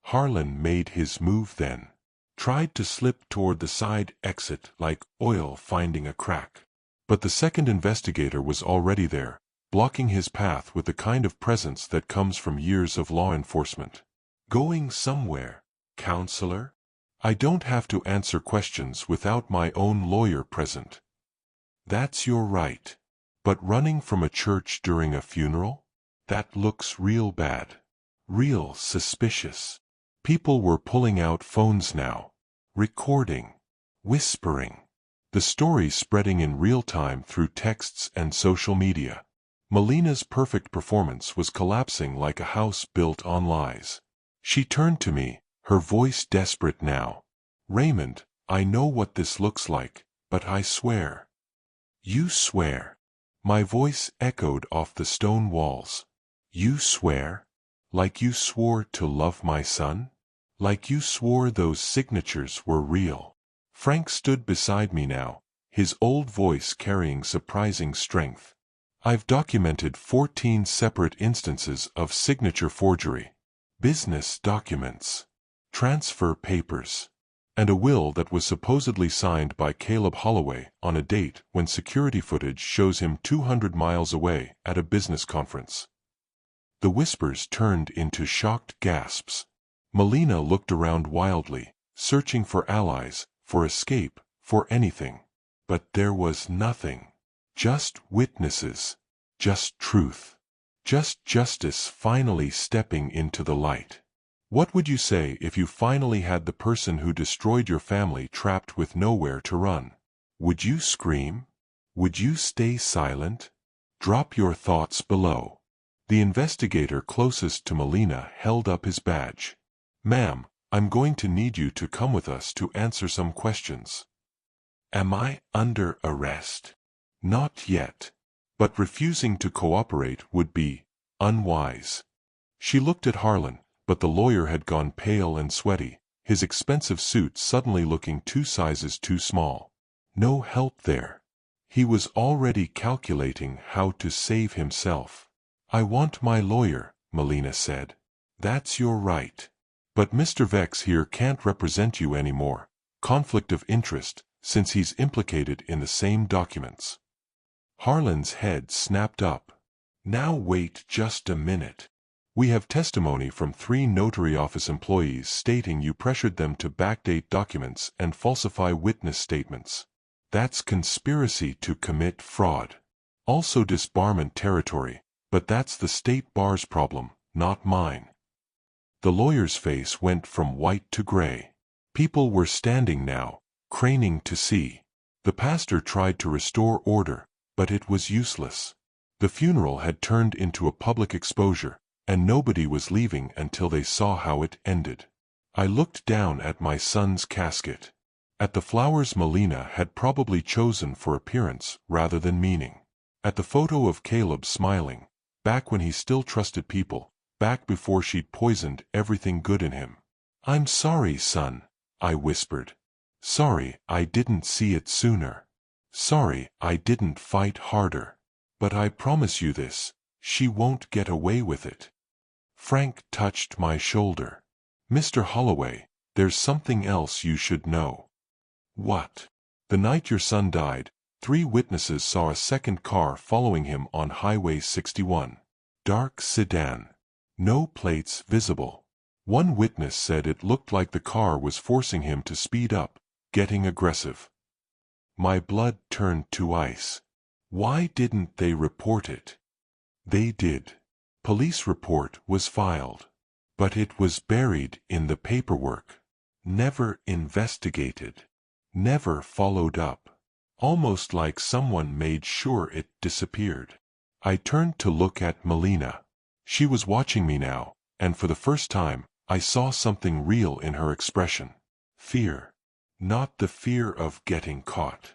Harlan made his move then. Tried to slip toward the side exit like oil finding a crack. But the second investigator was already there, blocking his path with the kind of presence that comes from years of law enforcement. Going somewhere, counselor? I don't have to answer questions without my own lawyer present. That's your right. But running from a church during a funeral? That looks real bad. Real suspicious. People were pulling out phones now. Recording. Whispering. The story spreading in real time through texts and social media. Melina's perfect performance was collapsing like a house built on lies. She turned to me, her voice desperate now. Raymond, I know what this looks like, but I swear. You swear. My voice echoed off the stone walls. You swear? Like you swore to love my son? Like you swore those signatures were real? Frank stood beside me now, his old voice carrying surprising strength. I've documented 14 separate instances of signature forgery. Business documents. Transfer papers. And a will that was supposedly signed by Caleb Holloway on a date when security footage shows him 200 miles away at a business conference. The whispers turned into shocked gasps. Melina looked around wildly, searching for allies, for escape, for anything. But there was nothing. Just witnesses. Just truth. Just justice finally stepping into the light. What would you say if you finally had the person who destroyed your family trapped with nowhere to run? Would you scream? Would you stay silent? Drop your thoughts below. The investigator closest to Melina held up his badge. Ma'am, I'm going to need you to come with us to answer some questions. Am I under arrest? Not yet. But refusing to cooperate would be unwise. She looked at Harlan, but the lawyer had gone pale and sweaty, his expensive suit suddenly looking 2 sizes too small. No help there. He was already calculating how to save himself. I want my lawyer, Melina said. That's your right. But Mr. Vex here can't represent you anymore. Conflict of interest, since he's implicated in the same documents. Harlan's head snapped up. Now wait just a minute. We have testimony from 3 notary office employees stating you pressured them to backdate documents and falsify witness statements. That's conspiracy to commit fraud. Also disbarment territory, but that's the state bar's problem, not mine. The lawyer's face went from white to gray. People were standing now, craning to see. The pastor tried to restore order, but it was useless. The funeral had turned into a public exposure, and nobody was leaving until they saw how it ended. I looked down at my son's casket. At the flowers Melina had probably chosen for appearance rather than meaning. At the photo of Caleb smiling, back when he still trusted people, back before she'd poisoned everything good in him. I'm sorry, son, I whispered. Sorry I didn't see it sooner. Sorry I didn't fight harder. But I promise you this, she won't get away with it. Frank touched my shoulder. Mr. Holloway, there's something else you should know. What? The night your son died, 3 witnesses saw a second car following him on Highway 61. Dark sedan. No plates visible. One witness said it looked like the car was forcing him to speed up, getting aggressive. My blood turned to ice. Why didn't they report it? They did. Police report was filed. But it was buried in the paperwork. Never investigated. Never followed up. Almost like someone made sure it disappeared. I turned to look at Melina. She was watching me now, and for the first time, I saw something real in her expression. Fear. Not the fear of getting caught.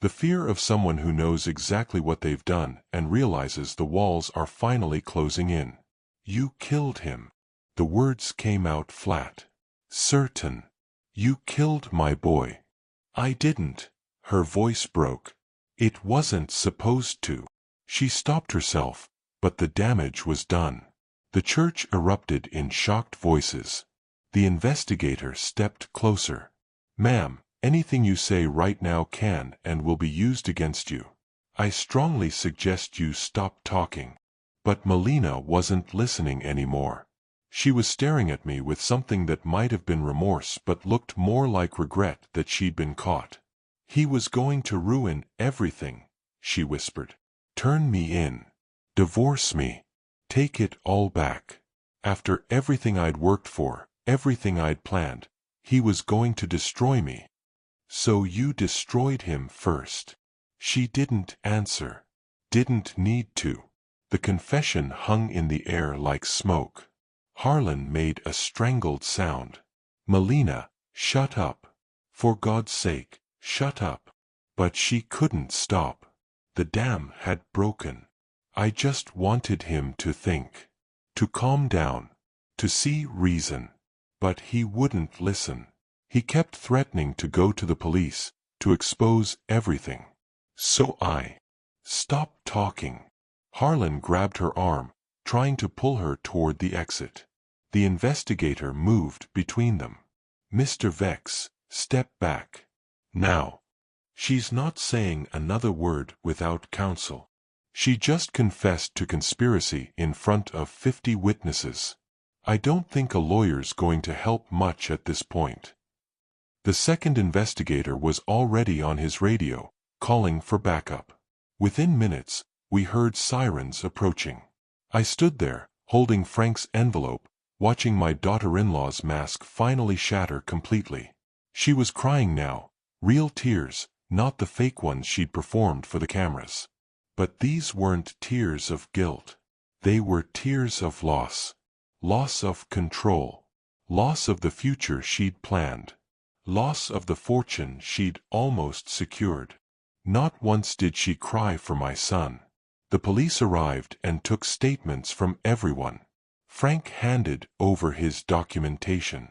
The fear of someone who knows exactly what they've done and realizes the walls are finally closing in. You killed him. The words came out flat. Certain. You killed my boy. I didn't. Her voice broke. It wasn't supposed to. She stopped herself, but the damage was done. The church erupted in shocked voices. The investigator stepped closer. Ma'am, anything you say right now can and will be used against you. I strongly suggest you stop talking. But Melina wasn't listening anymore. She was staring at me with something that might have been remorse but looked more like regret that she'd been caught. He was going to ruin everything, she whispered. Turn me in. Divorce me. Take it all back. After everything I'd worked for, everything I'd planned, he was going to destroy me. So you destroyed him first. She didn't answer. Didn't need to. The confession hung in the air like smoke. Harlan made a strangled sound. Melina, shut up. For God's sake, shut up. But she couldn't stop. The dam had broken. I just wanted him to think. To calm down. To see reason. But he wouldn't listen. He kept threatening to go to the police, to expose everything. So I stopped talking. Harlan grabbed her arm, trying to pull her toward the exit. The investigator moved between them. Mr. Vex, step back. Now. She's not saying another word without counsel. She just confessed to conspiracy in front of 50 witnesses. I don't think a lawyer's going to help much at this point. The second investigator was already on his radio, calling for backup. Within minutes, we heard sirens approaching. I stood there, holding Frank's envelope, watching my daughter-in-law's mask finally shatter completely. She was crying now, real tears, not the fake ones she'd performed for the cameras. But these weren't tears of guilt. They were tears of loss. Loss of control. Loss of the future she'd planned. Loss of the fortune she'd almost secured. Not once did she cry for my son. The police arrived and took statements from everyone. Frank handed over his documentation.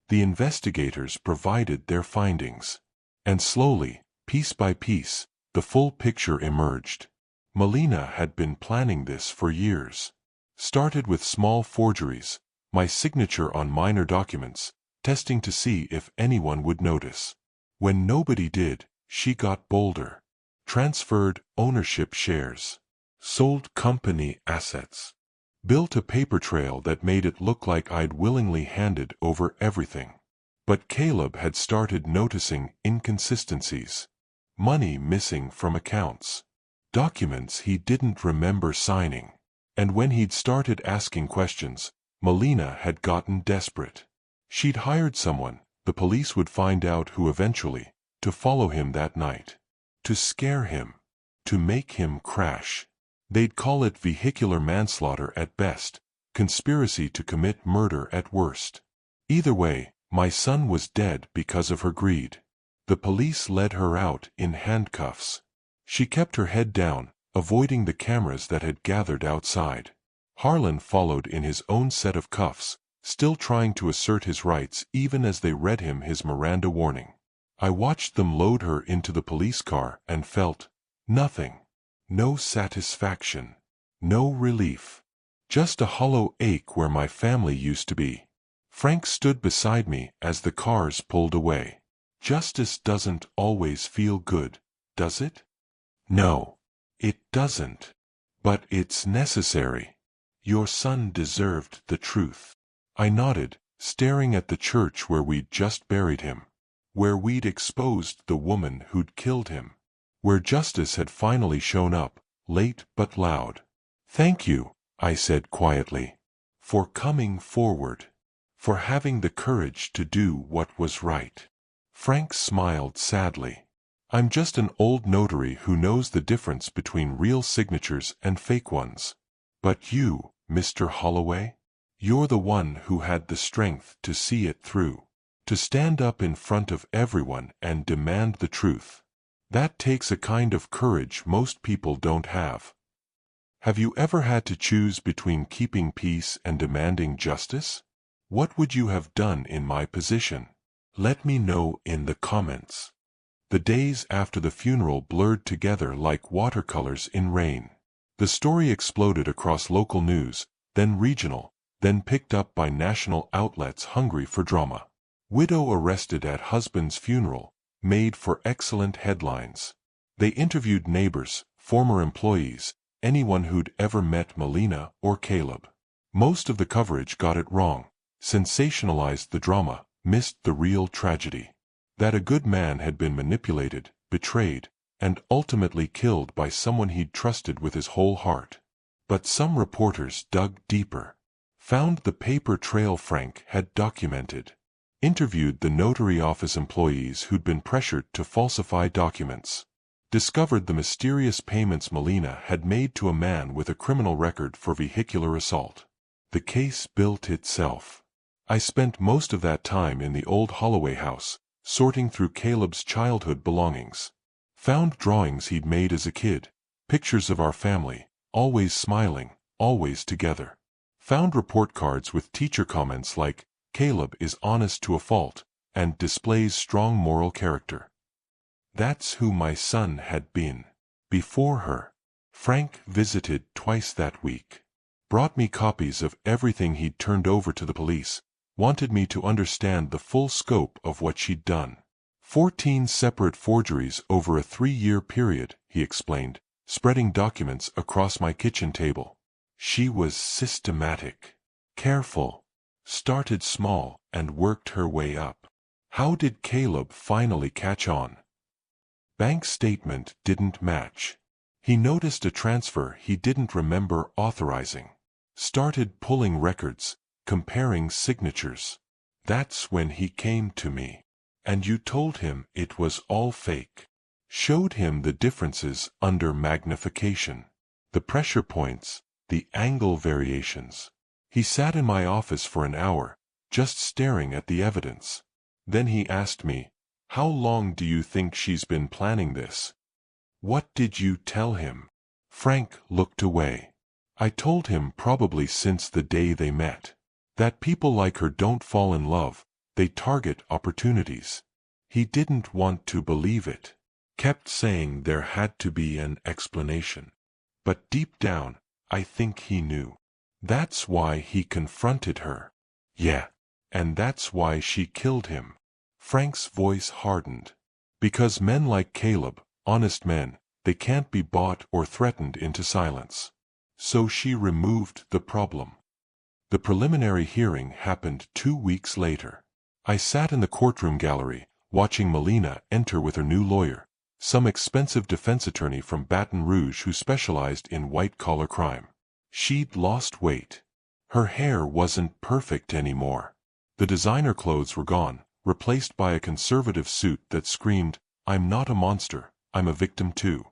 The investigators provided their findings. And slowly, piece by piece, the full picture emerged. Melina had been planning this for years. Started with small forgeries, my signature on minor documents, testing to see if anyone would notice. When nobody did, she got bolder. Transferred ownership shares. Sold company assets. Built a paper trail that made it look like I'd willingly handed over everything. But Caleb had started noticing inconsistencies. Money missing from accounts. Documents he didn't remember signing. And when he'd started asking questions, Melina had gotten desperate. She'd hired someone, the police would find out who eventually, to follow him that night. To scare him. To make him crash. They'd call it vehicular manslaughter at best, conspiracy to commit murder at worst. Either way, my son was dead because of her greed. The police led her out in handcuffs. She kept her head down, avoiding the cameras that had gathered outside. Harlan followed in his own set of cuffs, still trying to assert his rights even as they read him his Miranda warning. I watched them load her into the police car and felt nothing. No satisfaction. No relief. Just a hollow ache where my family used to be. Frank stood beside me as the cars pulled away. Justice doesn't always feel good, does it? No, it doesn't. But it's necessary. Your son deserved the truth. I nodded, staring at the church where we'd just buried him, where we'd exposed the woman who'd killed him, where justice had finally shown up, late but loud. Thank you, I said quietly, for coming forward, for having the courage to do what was right. Frank smiled sadly. I'm just an old notary who knows the difference between real signatures and fake ones. But you, Mr. Holloway? You're the one who had the strength to see it through, to stand up in front of everyone and demand the truth. That takes a kind of courage most people don't have. Have you ever had to choose between keeping peace and demanding justice? What would you have done in my position? Let me know in the comments. The days after the funeral blurred together like watercolors in rain. The story exploded across local news, then regional, then picked up by national outlets hungry for drama. Widow arrested at husband's funeral made for excellent headlines. They interviewed neighbors, former employees, anyone who'd ever met Melina or Caleb. Most of the coverage got it wrong, sensationalized the drama, missed the real tragedy. That a good man had been manipulated, betrayed, and ultimately killed by someone he'd trusted with his whole heart. But some reporters dug deeper, found the paper trail Frank had documented, interviewed the notary office employees who'd been pressured to falsify documents, discovered the mysterious payments Melina had made to a man with a criminal record for vehicular assault. The case built itself. I spent most of that time in the old Holloway house, sorting through Caleb's childhood belongings. Found drawings he'd made as a kid, pictures of our family, always smiling, always together. Found report cards with teacher comments like, "Caleb is honest to a fault, and displays strong moral character." That's who my son had been. Before her. Frank visited twice that week. Brought me copies of everything he'd turned over to the police, wanted me to understand the full scope of what she'd done. 14 separate forgeries over a 3-year period, he explained, spreading documents across my kitchen table. She was systematic, careful, started small and worked her way up. How did Caleb finally catch on? Bank statement didn't match. He noticed a transfer he didn't remember authorizing. Started pulling records, comparing signatures. That's when he came to me. And you told him it was all fake. Showed him the differences under magnification. The pressure points, the angle variations. He sat in my office for an hour, just staring at the evidence. Then he asked me, "How long do you think she's been planning this?" "What did you tell him?" Frank looked away. I told him probably since the day they met. That people like her don't fall in love, they target opportunities. He didn't want to believe it. Kept saying there had to be an explanation. But deep down, I think he knew. That's why he confronted her. Yeah. And that's why she killed him. Frank's voice hardened. Because men like Caleb, honest men, they can't be bought or threatened into silence. So she removed the problem. The preliminary hearing happened 2 weeks later. I sat in the courtroom gallery, watching Melina enter with her new lawyer, some expensive defense attorney from Baton Rouge who specialized in white-collar crime. She'd lost weight. Her hair wasn't perfect anymore. The designer clothes were gone, replaced by a conservative suit that screamed, "I'm not a monster, I'm a victim too."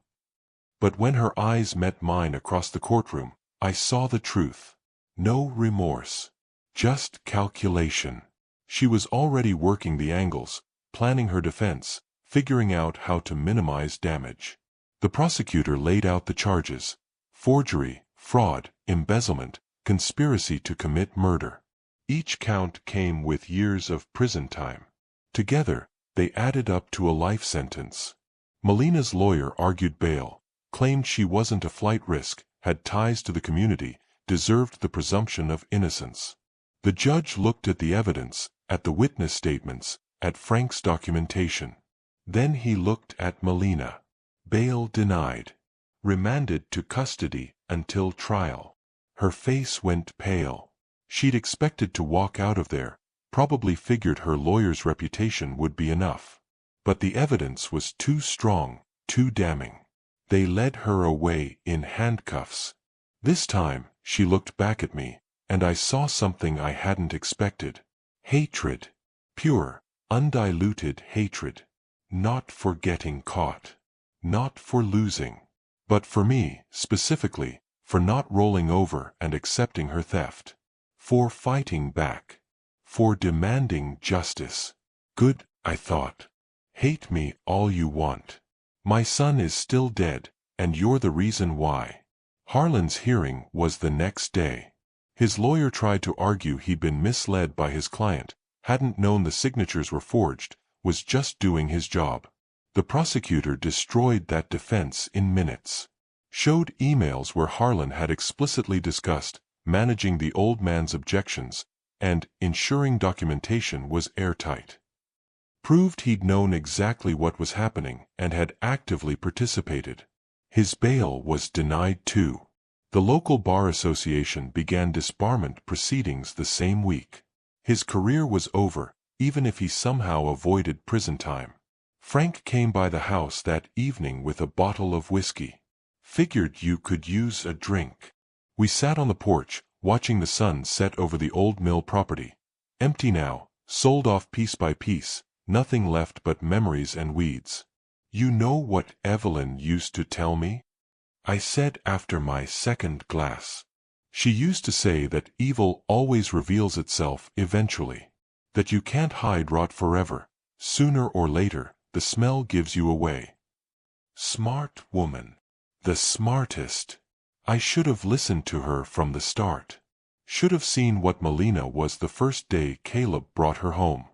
But when her eyes met mine across the courtroom, I saw the truth. No remorse. Just calculation. She was already working the angles, planning her defense, figuring out how to minimize damage. The prosecutor laid out the charges: forgery, fraud, embezzlement, conspiracy to commit murder. Each count came with years of prison time. Together, they added up to a life sentence. Melina's lawyer argued bail, claimed she wasn't a flight risk, had ties to the community, deserved the presumption of innocence. The judge looked at the evidence, at the witness statements, at Frank's documentation. Then he looked at Melina. Bail denied. Remanded to custody until trial. Her face went pale. She'd expected to walk out of there, probably figured her lawyer's reputation would be enough. But the evidence was too strong, too damning. They led her away in handcuffs. This time, she looked back at me, and I saw something I hadn't expected. Hatred. Pure, undiluted hatred. Not for getting caught. Not for losing. But for me, specifically, for not rolling over and accepting her theft. For fighting back. For demanding justice. Good, I thought. Hate me all you want. My son is still dead, and you're the reason why. Harlan's hearing was the next day. His lawyer tried to argue he'd been misled by his client, hadn't known the signatures were forged, was just doing his job. The prosecutor destroyed that defense in minutes. Showed emails where Harlan had explicitly discussed managing the old man's objections and ensuring documentation was airtight. Proved he'd known exactly what was happening and had actively participated. His bail was denied too. The local bar association began disbarment proceedings the same week. His career was over, even if he somehow avoided prison time. Frank came by the house that evening with a bottle of whiskey. Figured you could use a drink. We sat on the porch, watching the sun set over the old mill property. Empty now, sold off piece by piece, nothing left but memories and weeds. You know what Evelyn used to tell me? I said after my second glass. She used to say that evil always reveals itself eventually. That you can't hide rot forever. Sooner or later, the smell gives you away. Smart woman. The smartest. I should have listened to her from the start. Should have seen what Melina was the first day Caleb brought her home.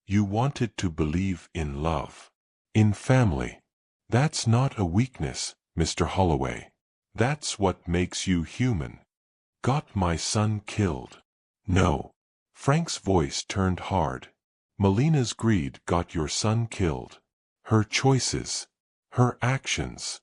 You wanted to believe in love. In family. That's not a weakness, Mr. Holloway. That's what makes you human. Got my son killed. No. Frank's voice turned hard. Melina's greed got your son killed. Her choices. Her actions.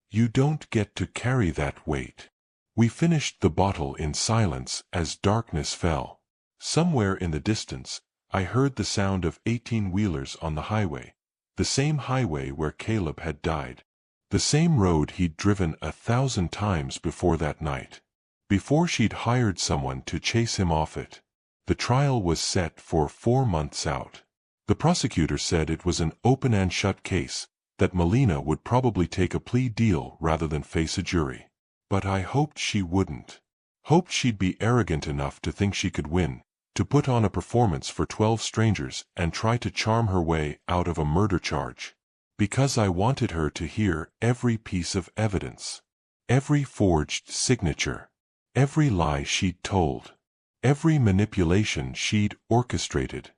You don't get to carry that weight. We finished the bottle in silence as darkness fell. Somewhere in the distance, I heard the sound of 18-wheelers on the highway. The same highway where Caleb had died. The same road he'd driven 1,000 times before that night. Before she'd hired someone to chase him off it. The trial was set for 4 months out. The prosecutor said it was an open and shut case, that Melina would probably take a plea deal rather than face a jury. But I hoped she wouldn't. Hoped she'd be arrogant enough to think she could win, to put on a performance for 12 strangers and try to charm her way out of a murder charge. Because I wanted her to hear every piece of evidence. Every forged signature. Every lie she'd told. Every manipulation she'd orchestrated.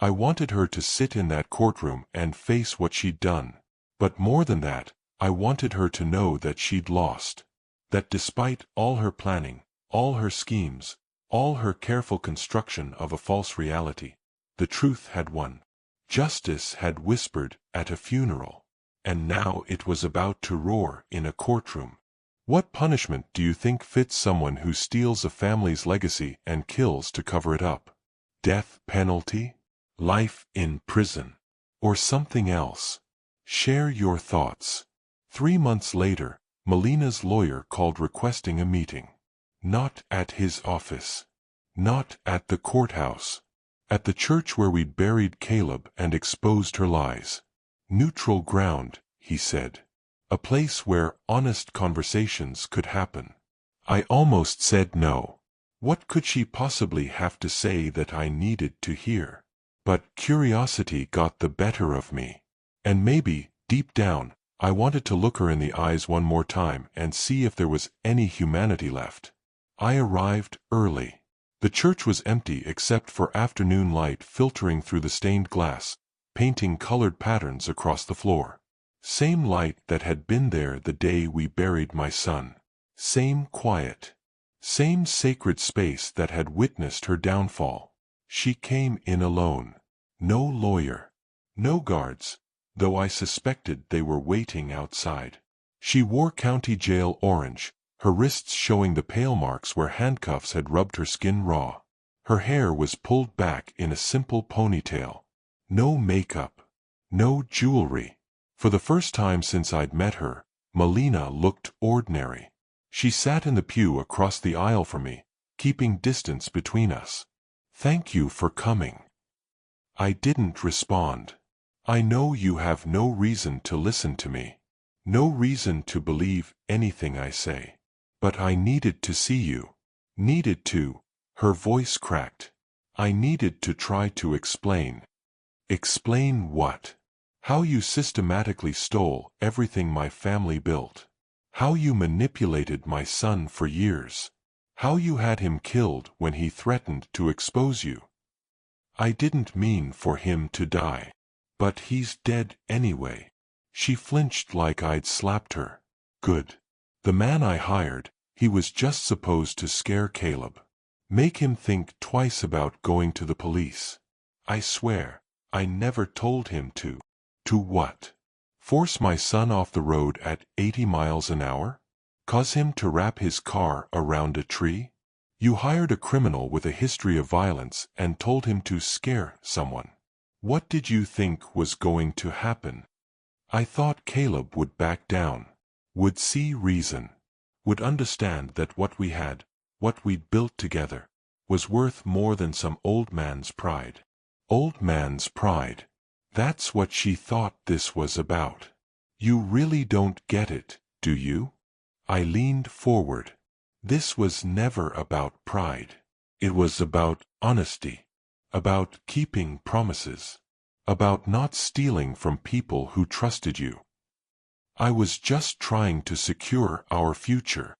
I wanted her to sit in that courtroom and face what she'd done. But more than that, I wanted her to know that she'd lost. That despite all her planning, all her schemes, all her careful construction of a false reality, the truth had won. Justice had whispered at a funeral. And now it was about to roar in a courtroom. What punishment do you think fits someone who steals a family's legacy and kills to cover it up? Death penalty? Life in prison? Or something else? Share your thoughts. 3 months later, Melina's lawyer called requesting a meeting. Not at his office. Not at the courthouse. At the church where we'd buried Caleb and exposed her lies. Neutral ground, he said. A place where honest conversations could happen. I almost said no. What could she possibly have to say that I needed to hear? But curiosity got the better of me. And maybe, deep down, I wanted to look her in the eyes one more time and see if there was any humanity left. I arrived early. The church was empty except for afternoon light filtering through the stained glass, painting colored patterns across the floor. Same light that had been there the day we buried my son. Same quiet. Same sacred space that had witnessed her downfall. She came in alone. No lawyer. No guards, though I suspected they were waiting outside. She wore county jail orange, her wrists showing the pale marks where handcuffs had rubbed her skin raw. Her hair was pulled back in a simple ponytail. No makeup. No jewelry. For the first time since I'd met her, Melina looked ordinary. She sat in the pew across the aisle from me, keeping distance between us. "Thank you for coming." I didn't respond. "I know you have no reason to listen to me. No reason to believe anything I say. But I needed to see you. Needed to." Her voice cracked. "I needed to try to explain." "Explain what?" "How you systematically stole everything my family built. How you manipulated my son for years. How you had him killed when he threatened to expose you. I didn't mean for him to die. But he's dead anyway." She flinched like I'd slapped her. "Good. The man I hired, he was just supposed to scare Caleb. Make him think twice about going to the police. I swear, I never told him to." "To what? Force my son off the road at 80 miles an hour? Cause him to wrap his car around a tree? You hired a criminal with a history of violence and told him to scare someone. What did you think was going to happen? I thought Caleb would back down, would see reason, would understand that what we had, what we'd built together, was worth more than some old man's pride." Old man's pride. That's what she thought this was about. "You really don't get it, do you?" I leaned forward. "This was never about pride. It was about honesty. About keeping promises. About not stealing from people who trusted you. I was just trying to secure our future.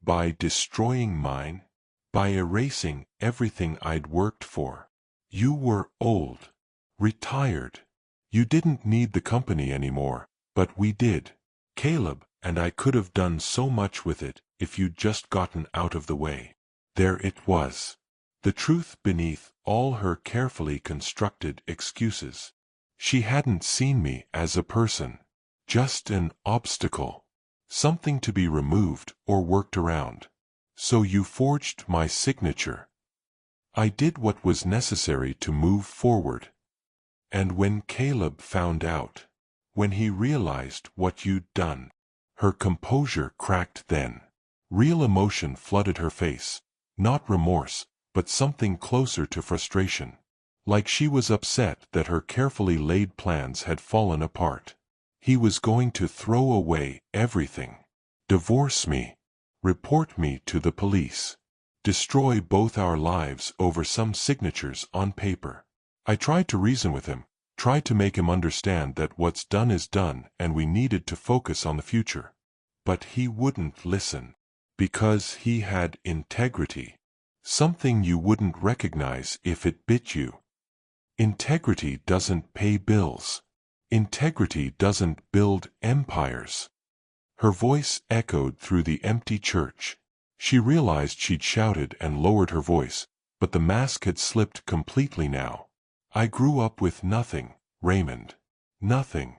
By destroying mine, by erasing everything I'd worked for. You were old. Retired. You didn't need the company anymore, but we did. Caleb and I could have done so much with it if you'd just gotten out of the way." There it was. The truth beneath all her carefully constructed excuses. She hadn't seen me as a person. Just an obstacle. Something to be removed or worked around. "So you forged my signature." "I did what was necessary to move forward. And when Caleb found out, when he realized what you'd done." Her composure cracked then. Real emotion flooded her face. Not remorse, but something closer to frustration. Like she was upset that her carefully laid plans had fallen apart. He was going to throw away everything. Divorce me. Report me to the police. Destroy both our lives over some signatures on paper. I tried to reason with him, tried to make him understand that what's done is done and we needed to focus on the future. But he wouldn't listen. Because he had integrity. Something you wouldn't recognize if it bit you. Integrity doesn't pay bills. Integrity doesn't build empires. Her voice echoed through the empty church. She realized she'd shouted and lowered her voice, but the mask had slipped completely now. "I grew up with nothing, Raymond. Nothing.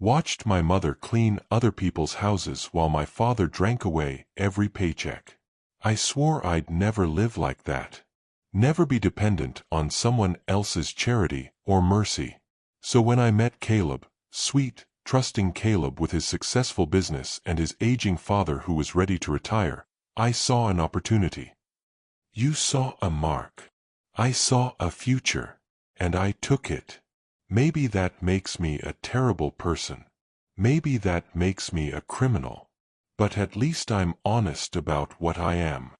Watched my mother clean other people's houses while my father drank away every paycheck. I swore I'd never live like that. Never be dependent on someone else's charity or mercy. So when I met Caleb, sweet, trusting Caleb with his successful business and his aging father who was ready to retire, I saw an opportunity." "You saw a mark. I saw a future. And I took it. Maybe that makes me a terrible person. Maybe that makes me a criminal. But at least I'm honest about what I am."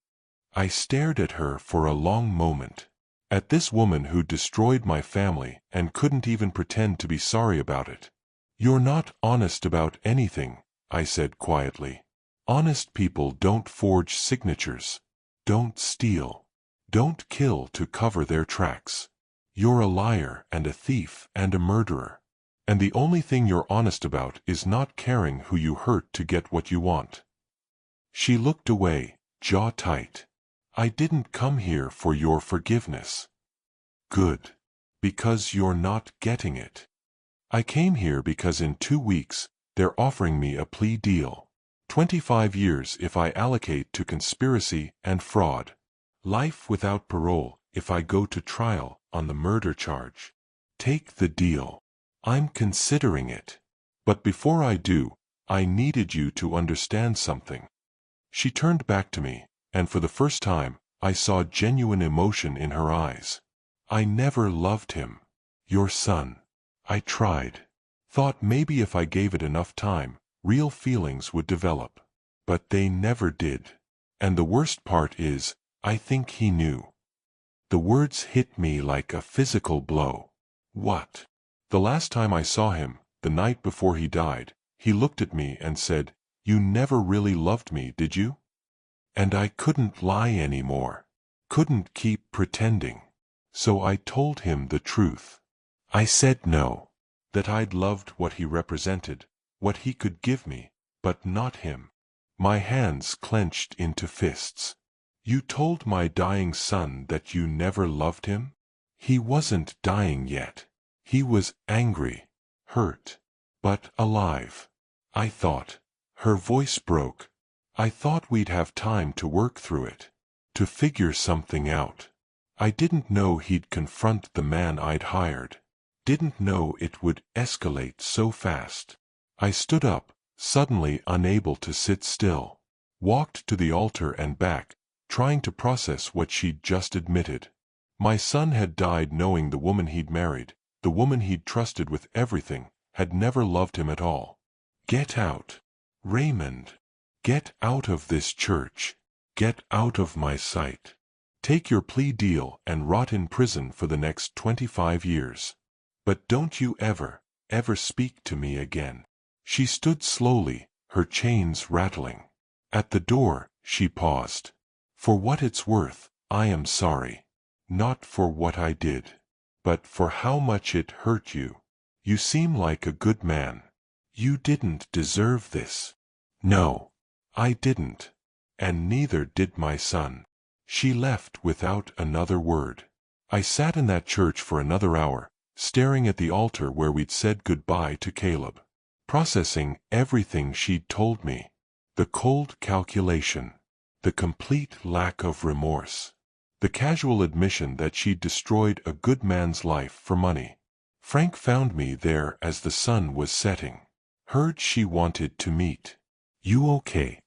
I stared at her for a long moment. At this woman who destroyed my family and couldn't even pretend to be sorry about it. "You're not honest about anything," I said quietly. "Honest people don't forge signatures. Don't steal. Don't kill to cover their tracks. You're a liar and a thief and a murderer. And the only thing you're honest about is not caring who you hurt to get what you want." She looked away, jaw tight. "I didn't come here for your forgiveness." "Good. Because you're not getting it. I came here because in 2 weeks, they're offering me a plea deal. 25 years if I allocate to conspiracy and fraud. Life without parole if I go to trial on the murder charge. Take the deal. I'm considering it. But before I do, I needed you to understand something. She turned back to me, and for the first time, I saw genuine emotion in her eyes. I never loved him. Your son. I tried. Thought maybe if I gave it enough time, real feelings would develop. But they never did. And the worst part is, I think he knew. The words hit me like a physical blow. What? The last time I saw him, the night before he died, he looked at me and said, "You never really loved me, did you?" And I couldn't lie anymore. Couldn't keep pretending. So I told him the truth. I said no. That I'd loved what he represented, what he could give me, but not him. My hands clenched into fists. You told my dying son that you never loved him? He wasn't dying yet. He was angry, hurt, but alive. I thought. Her voice broke. I thought we'd have time to work through it. To figure something out. I didn't know he'd confront the man I'd hired. Didn't know it would escalate so fast. I stood up, suddenly unable to sit still. Walked to the altar and back, trying to process what she'd just admitted. My son had died knowing the woman he'd married, the woman he'd trusted with everything, had never loved him at all. Get out. Raymond. Get out of this church. Get out of my sight. Take your plea deal and rot in prison for the next 25 years. But don't you ever, ever speak to me again. She stood slowly, her chains rattling. At the door, she paused. For what it's worth, I am sorry. Not for what I did. But for how much it hurt you. You seem like a good man. You didn't deserve this. No, I didn't. And neither did my son. She left without another word. I sat in that church for another hour, staring at the altar where we'd said goodbye to Caleb. Processing everything she'd told me. The cold calculation. The complete lack of remorse. The casual admission that she'd destroyed a good man's life for money. Frank found me there as the sun was setting. Heard she wanted to meet. You okay?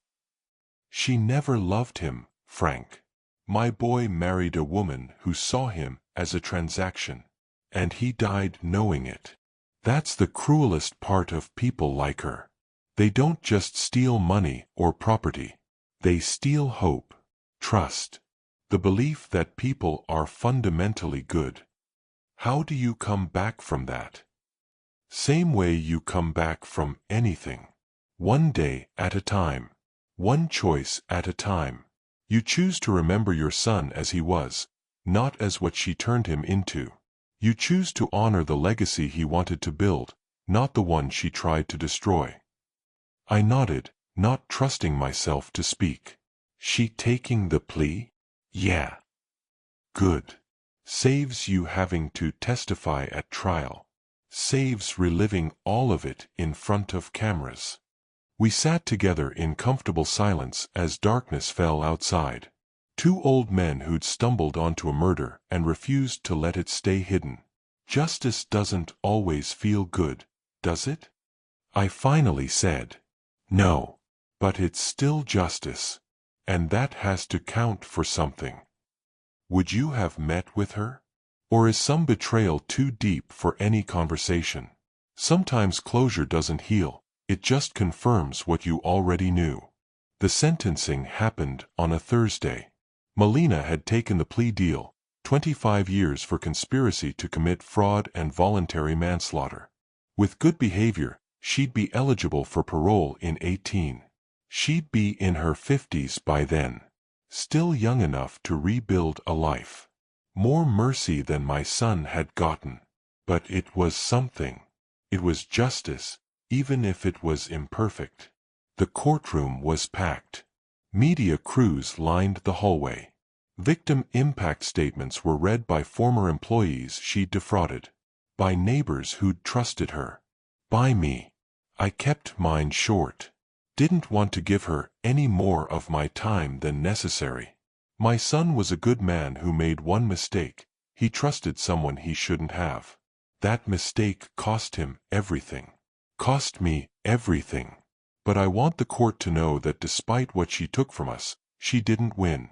She never loved him, Frank. My boy married a woman who saw him as a transaction. And he died knowing it. That's the cruelest part of people like her. They don't just steal money or property. They steal hope, trust, the belief that people are fundamentally good. How do you come back from that? Same way you come back from anything. One day at a time. One choice at a time. You choose to remember your son as he was, not as what she turned him into. You choose to honor the legacy he wanted to build, not the one she tried to destroy. I nodded, not trusting myself to speak. She taking the plea? Yeah. Good. Saves you having to testify at trial. Saves reliving all of it in front of cameras. We sat together in comfortable silence as darkness fell outside. Two old men who'd stumbled onto a murder and refused to let it stay hidden. Justice doesn't always feel good, does it? I finally said. No. But it's still justice. And that has to count for something. Would you have met with her? Or is some betrayal too deep for any conversation? Sometimes closure doesn't heal, it just confirms what you already knew. The sentencing happened on a Thursday. Melina had taken the plea deal, 25 years for conspiracy to commit fraud and voluntary manslaughter. With good behavior, she'd be eligible for parole in 18. She'd be in her 50s by then. Still young enough to rebuild a life. More mercy than my son had gotten. But it was something. It was justice, even if it was imperfect. The courtroom was packed. Media crews lined the hallway. Victim impact statements were read by former employees she'd defrauded, by neighbors who'd trusted her, by me. I kept mine short. Didn't want to give her any more of my time than necessary. My son was a good man who made one mistake. He trusted someone he shouldn't have. That mistake cost him everything. Cost me everything. But I want the court to know that despite what she took from us, she didn't win.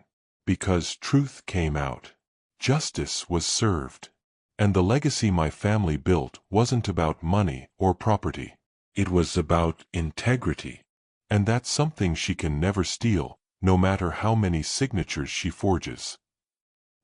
Because truth came out. Justice was served. And the legacy my family built wasn't about money or property. It was about integrity. And that's something she can never steal, no matter how many signatures she forges.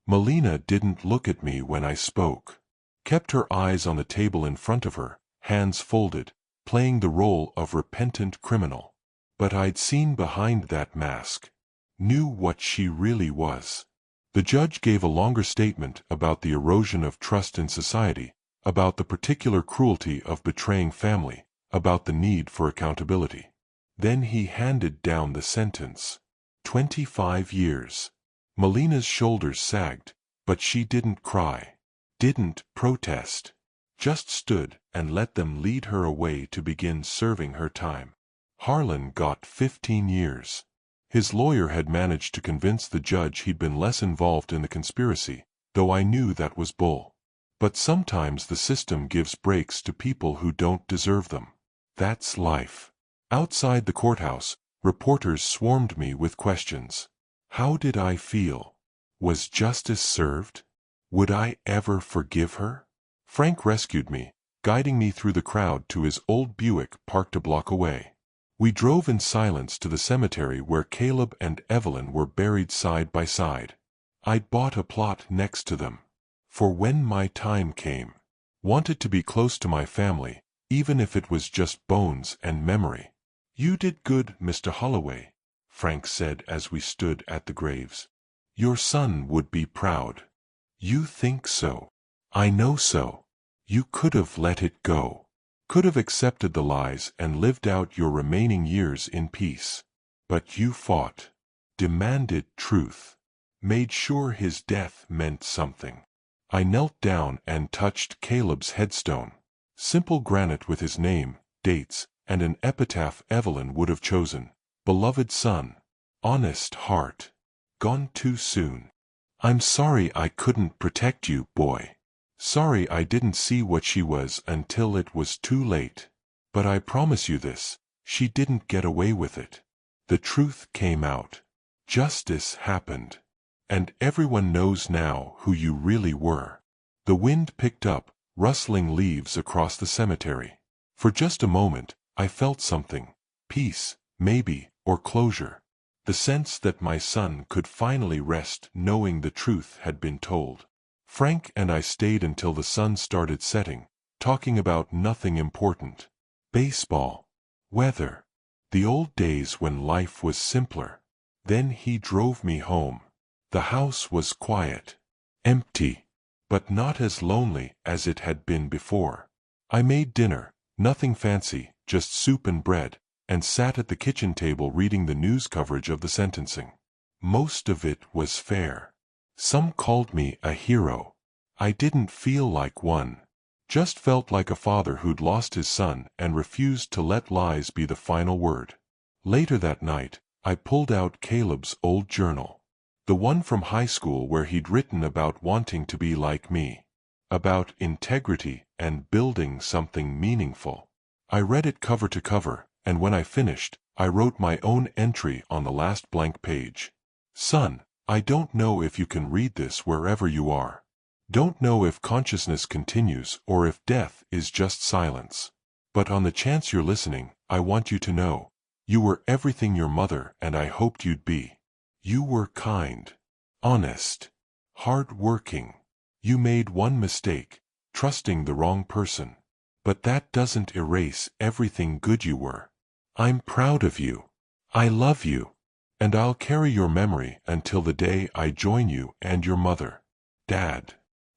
Melina didn't look at me when I spoke. Kept her eyes on the table in front of her, hands folded, playing the role of repentant criminal. But I'd seen behind that mask. Knew what she really was. The judge gave a longer statement about the erosion of trust in society, about the particular cruelty of betraying family, about the need for accountability. Then he handed down the sentence. 25 years. Melina's shoulders sagged, but she didn't cry. Didn't protest. Just stood and let them lead her away to begin serving her time. Harlan got 15 years. His lawyer had managed to convince the judge he'd been less involved in the conspiracy, though I knew that was bull. But sometimes the system gives breaks to people who don't deserve them. That's life. Outside the courthouse, reporters swarmed me with questions. How did I feel? Was justice served? Would I ever forgive her? Frank rescued me, guiding me through the crowd to his old Buick parked a block away. We drove in silence to the cemetery where Caleb and Evelyn were buried side by side. I'd bought a plot next to them. For when my time came. Wanted to be close to my family, even if it was just bones and memory. You did good, Mr. Holloway, Frank said as we stood at the graves. Your son would be proud. You think so? I know so. You could have let it go. Could have accepted the lies and lived out your remaining years in peace. But you fought. Demanded truth. Made sure his death meant something. I knelt down and touched Caleb's headstone. Simple granite with his name, dates, and an epitaph Evelyn would have chosen. Beloved son. Honest heart. Gone too soon. I'm sorry I couldn't protect you, boy. Sorry I didn't see what she was until it was too late. But I promise you this, she didn't get away with it. The truth came out. Justice happened. And everyone knows now who you really were. The wind picked up, rustling leaves across the cemetery. For just a moment, I felt something. Peace, maybe, or closure. The sense that my son could finally rest knowing the truth had been told. Frank and I stayed until the sun started setting, talking about nothing important. Baseball. Weather. The old days when life was simpler. Then he drove me home. The house was quiet. Empty. But not as lonely as it had been before. I made dinner, nothing fancy, just soup and bread, and sat at the kitchen table reading the news coverage of the sentencing. Most of it was fair. Some called me a hero. I didn't feel like one. Just felt like a father who'd lost his son and refused to let lies be the final word. Later that night, I pulled out Caleb's old journal. The one from high school where he'd written about wanting to be like me. About integrity and building something meaningful. I read it cover to cover, and when I finished, I wrote my own entry on the last blank page. Son, I don't know if you can read this wherever you are. Don't know if consciousness continues or if death is just silence. But on the chance you're listening, I want you to know. You were everything your mother and I hoped you'd be. You were kind. Honest. Hard-working. You made one mistake, trusting the wrong person. But that doesn't erase everything good you were. I'm proud of you. I love you. And I'll carry your memory until the day I join you and your mother. Dad.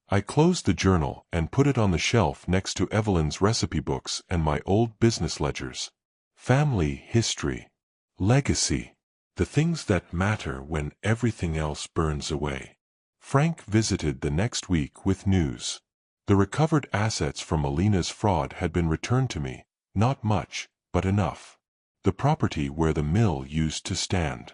I closed the journal and put it on the shelf next to Evelyn's recipe books and my old business ledgers. Family history. Legacy. The things that matter when everything else burns away. Frank visited the next week with news. The recovered assets from Alina's fraud had been returned to me, not much, but enough. The property where the mill used to stand.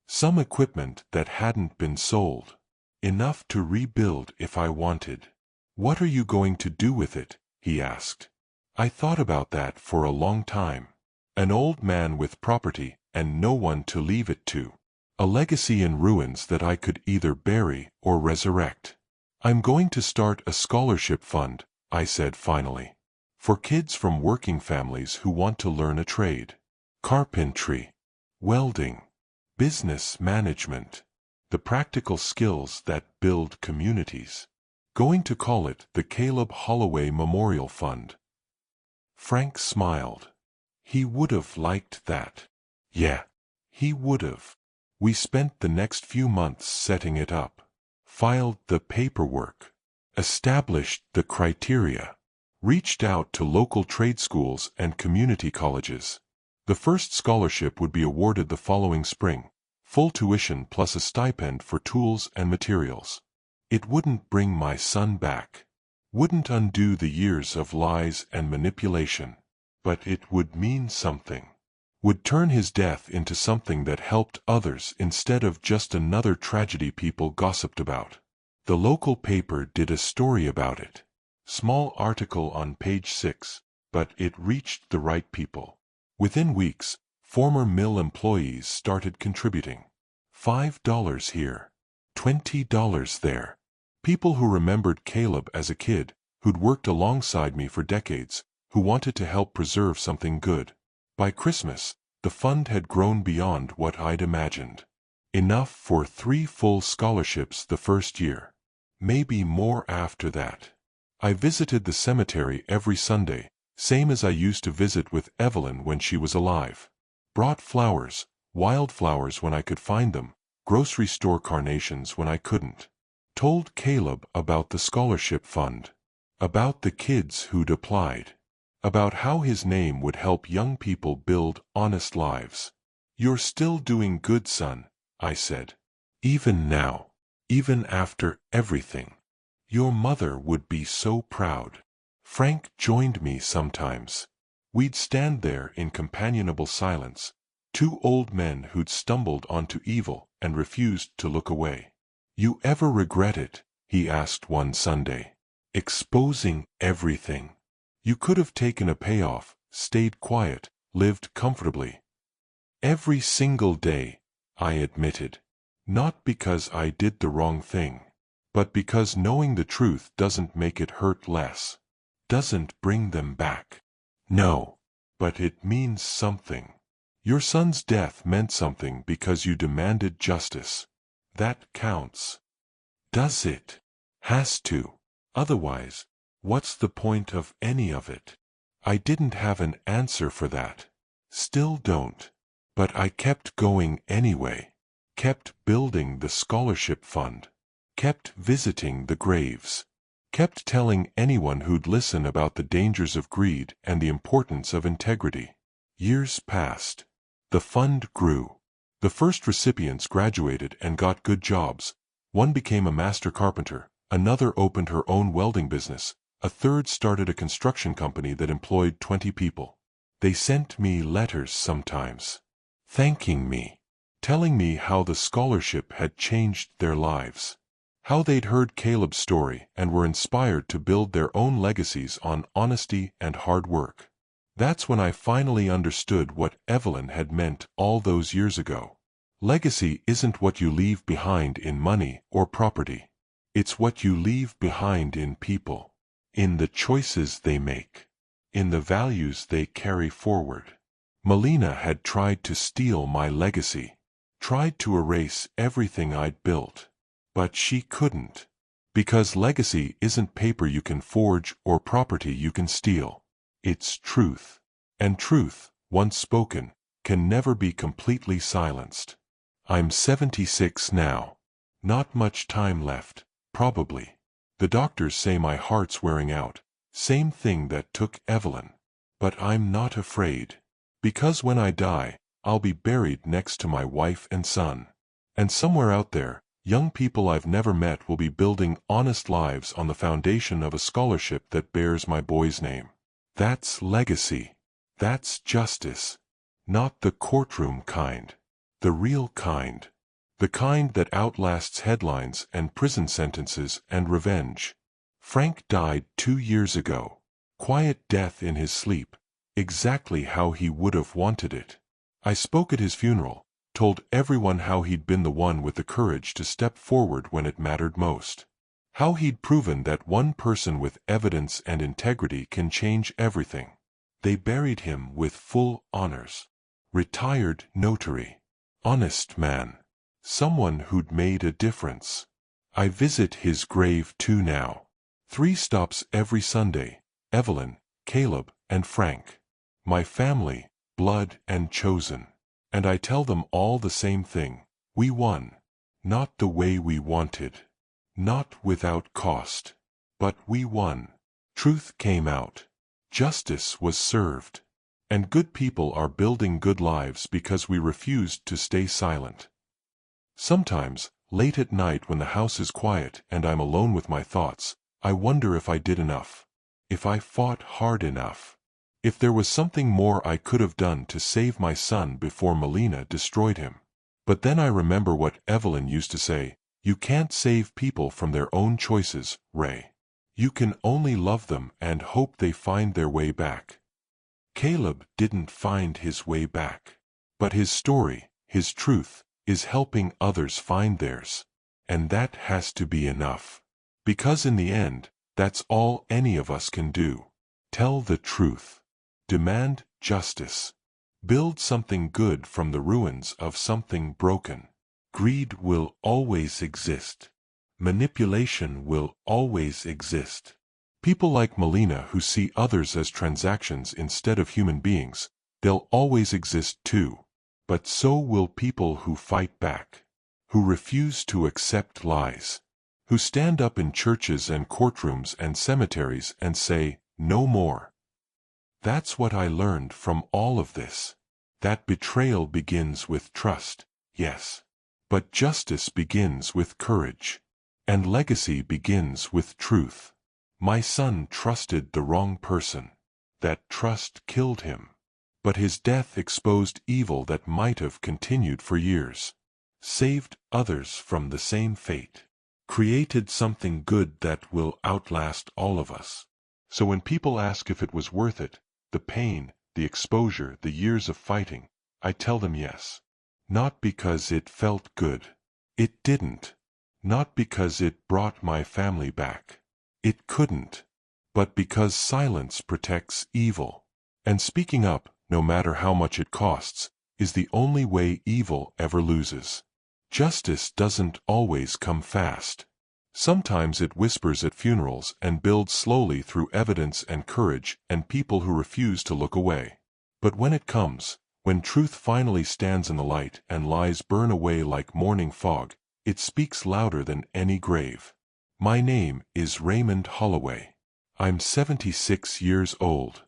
Some equipment that hadn't been sold. Enough to rebuild if I wanted. "What are you going to do with it?" he asked. I thought about that for a long time. An old man with property and no one to leave it to. A legacy in ruins that I could either bury or resurrect. "I'm going to start a scholarship fund," I said finally. "For kids from working families who want to learn a trade. Carpentry, welding, business management. The practical skills that build communities. Going to call it the Caleb Holloway Memorial Fund." Frank smiled. He would have liked that. Yeah, he would have. We spent the next few months setting it up. Filed the paperwork. Established the criteria. Reached out to local trade schools and community colleges. The first scholarship would be awarded the following spring. Full tuition plus a stipend for tools and materials. It wouldn't bring my son back. Wouldn't undo the years of lies and manipulation. But it would mean something. Would turn his death into something that helped others instead of just another tragedy people gossiped about. The local paper did a story about it. Small article on page 6, but it reached the right people. Within weeks, former mill employees started contributing. $5 here. $20 there. People who remembered Caleb as a kid, who'd worked alongside me for decades, who wanted to help preserve something good. By Christmas, the fund had grown beyond what I'd imagined. Enough for 3 full scholarships the first year. Maybe more after that. I visited the cemetery every Sunday, same as I used to visit with Evelyn when she was alive. Brought flowers, wildflowers when I could find them, grocery store carnations when I couldn't. Told Caleb about the scholarship fund. About the kids who'd applied. About how his name would help young people build honest lives. "You're still doing good, son," I said. "Even now. Even after everything. Your mother would be so proud." Frank joined me sometimes. We'd stand there in companionable silence, 2 old men who'd stumbled onto evil and refused to look away. "You ever regret it?" he asked one Sunday. "Exposing everything. You could have taken a payoff, stayed quiet, lived comfortably." "Every single day," I admitted. "Not because I did the wrong thing, but because knowing the truth doesn't make it hurt less. Doesn't bring them back. No. But it means something. Your son's death meant something because you demanded justice. That counts. Does it? Has to. Otherwise, what's the point of any of it?" I didn't have an answer for that. Still don't. But I kept going anyway. Kept building the scholarship fund. Kept visiting the graves. Kept telling anyone who'd listen about the dangers of greed and the importance of integrity. Years passed. The fund grew. The first recipients graduated and got good jobs. One became a master carpenter, another opened her own welding business, a third started a construction company that employed 20 people. They sent me letters sometimes. Thanking me. Telling me how the scholarship had changed their lives. How they'd heard Caleb's story and were inspired to build their own legacies on honesty and hard work. That's when I finally understood what Evelyn had meant all those years ago. Legacy isn't what you leave behind in money or property. It's what you leave behind in people. In the choices they make. In the values they carry forward. Melina had tried to steal my legacy. Tried to erase everything I'd built. But she couldn't. Because legacy isn't paper you can forge or property you can steal. It's truth. And truth, once spoken, can never be completely silenced. I'm 76 now. Not much time left, probably. The doctors say my heart's wearing out. Same thing that took Evelyn. But I'm not afraid. Because when I die, I'll be buried next to my wife and son. And somewhere out there, young people I've never met will be building honest lives on the foundation of a scholarship that bears my boy's name. That's legacy. That's justice. Not the courtroom kind. The real kind. The kind that outlasts headlines and prison sentences and revenge. Frank died 2 years ago. Quiet death in his sleep. Exactly how he would have wanted it. I spoke at his funeral, told everyone how he'd been the one with the courage to step forward when it mattered most. How he'd proven that one person with evidence and integrity can change everything. They buried him with full honors. Retired notary. Honest man. Someone who'd made a difference. I visit his grave too now. 3 stops every Sunday. Evelyn, Caleb, and Frank. My family, blood and chosen. And I tell them all the same thing. We won. Not the way we wanted. Not without cost. But we won. Truth came out. Justice was served. And good people are building good lives because we refused to stay silent. Sometimes, late at night when the house is quiet and I'm alone with my thoughts, I wonder if I did enough. If I fought hard enough. If there was something more I could have done to save my son before Melina destroyed him. But then I remember what Evelyn used to say, you can't save people from their own choices, Ray. You can only love them and hope they find their way back. Caleb didn't find his way back. But his story, his truth, is helping others find theirs. And that has to be enough. Because in the end, that's all any of us can do. Tell the truth. Demand justice. Build something good from the ruins of something broken. Greed will always exist. Manipulation will always exist. People like Melina who see others as transactions instead of human beings, they'll always exist too. But so will people who fight back. Who refuse to accept lies. Who stand up in churches and courtrooms and cemeteries and say, no more. That's what I learned from all of this. That betrayal begins with trust, yes. But justice begins with courage. And legacy begins with truth. My son trusted the wrong person. That trust killed him. But his death exposed evil that might have continued for years. Saved others from the same fate. Created something good that will outlast all of us. So when people ask if it was worth it, the pain, the exposure, the years of fighting, I tell them yes. Not because it felt good. It didn't. Not because it brought my family back. It couldn't. But because silence protects evil. And speaking up, no matter how much it costs, is the only way evil ever loses. Justice doesn't always come fast. Sometimes it whispers at funerals and builds slowly through evidence and courage and people who refuse to look away. But when it comes, when truth finally stands in the light and lies burn away like morning fog, it speaks louder than any grave. My name is Raymond Holloway. I'm 76 years old.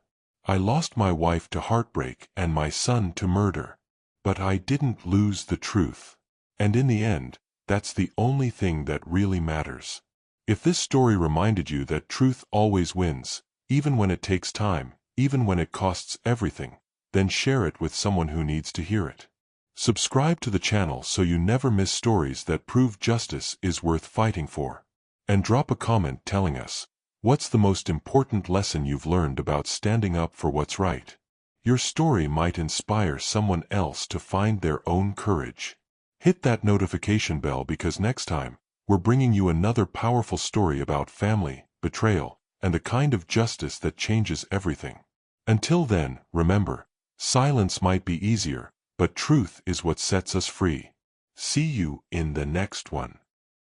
I lost my wife to heartbreak and my son to murder. But I didn't lose the truth. And in the end, that's the only thing that really matters. If this story reminded you that truth always wins, even when it takes time, even when it costs everything, then share it with someone who needs to hear it. Subscribe to the channel so you never miss stories that prove justice is worth fighting for. And drop a comment telling us, what's the most important lesson you've learned about standing up for what's right? Your story might inspire someone else to find their own courage. Hit that notification bell because next time, we're bringing you another powerful story about family, betrayal, and the kind of justice that changes everything. Until then, remember, silence might be easier, but truth is what sets us free. See you in the next one.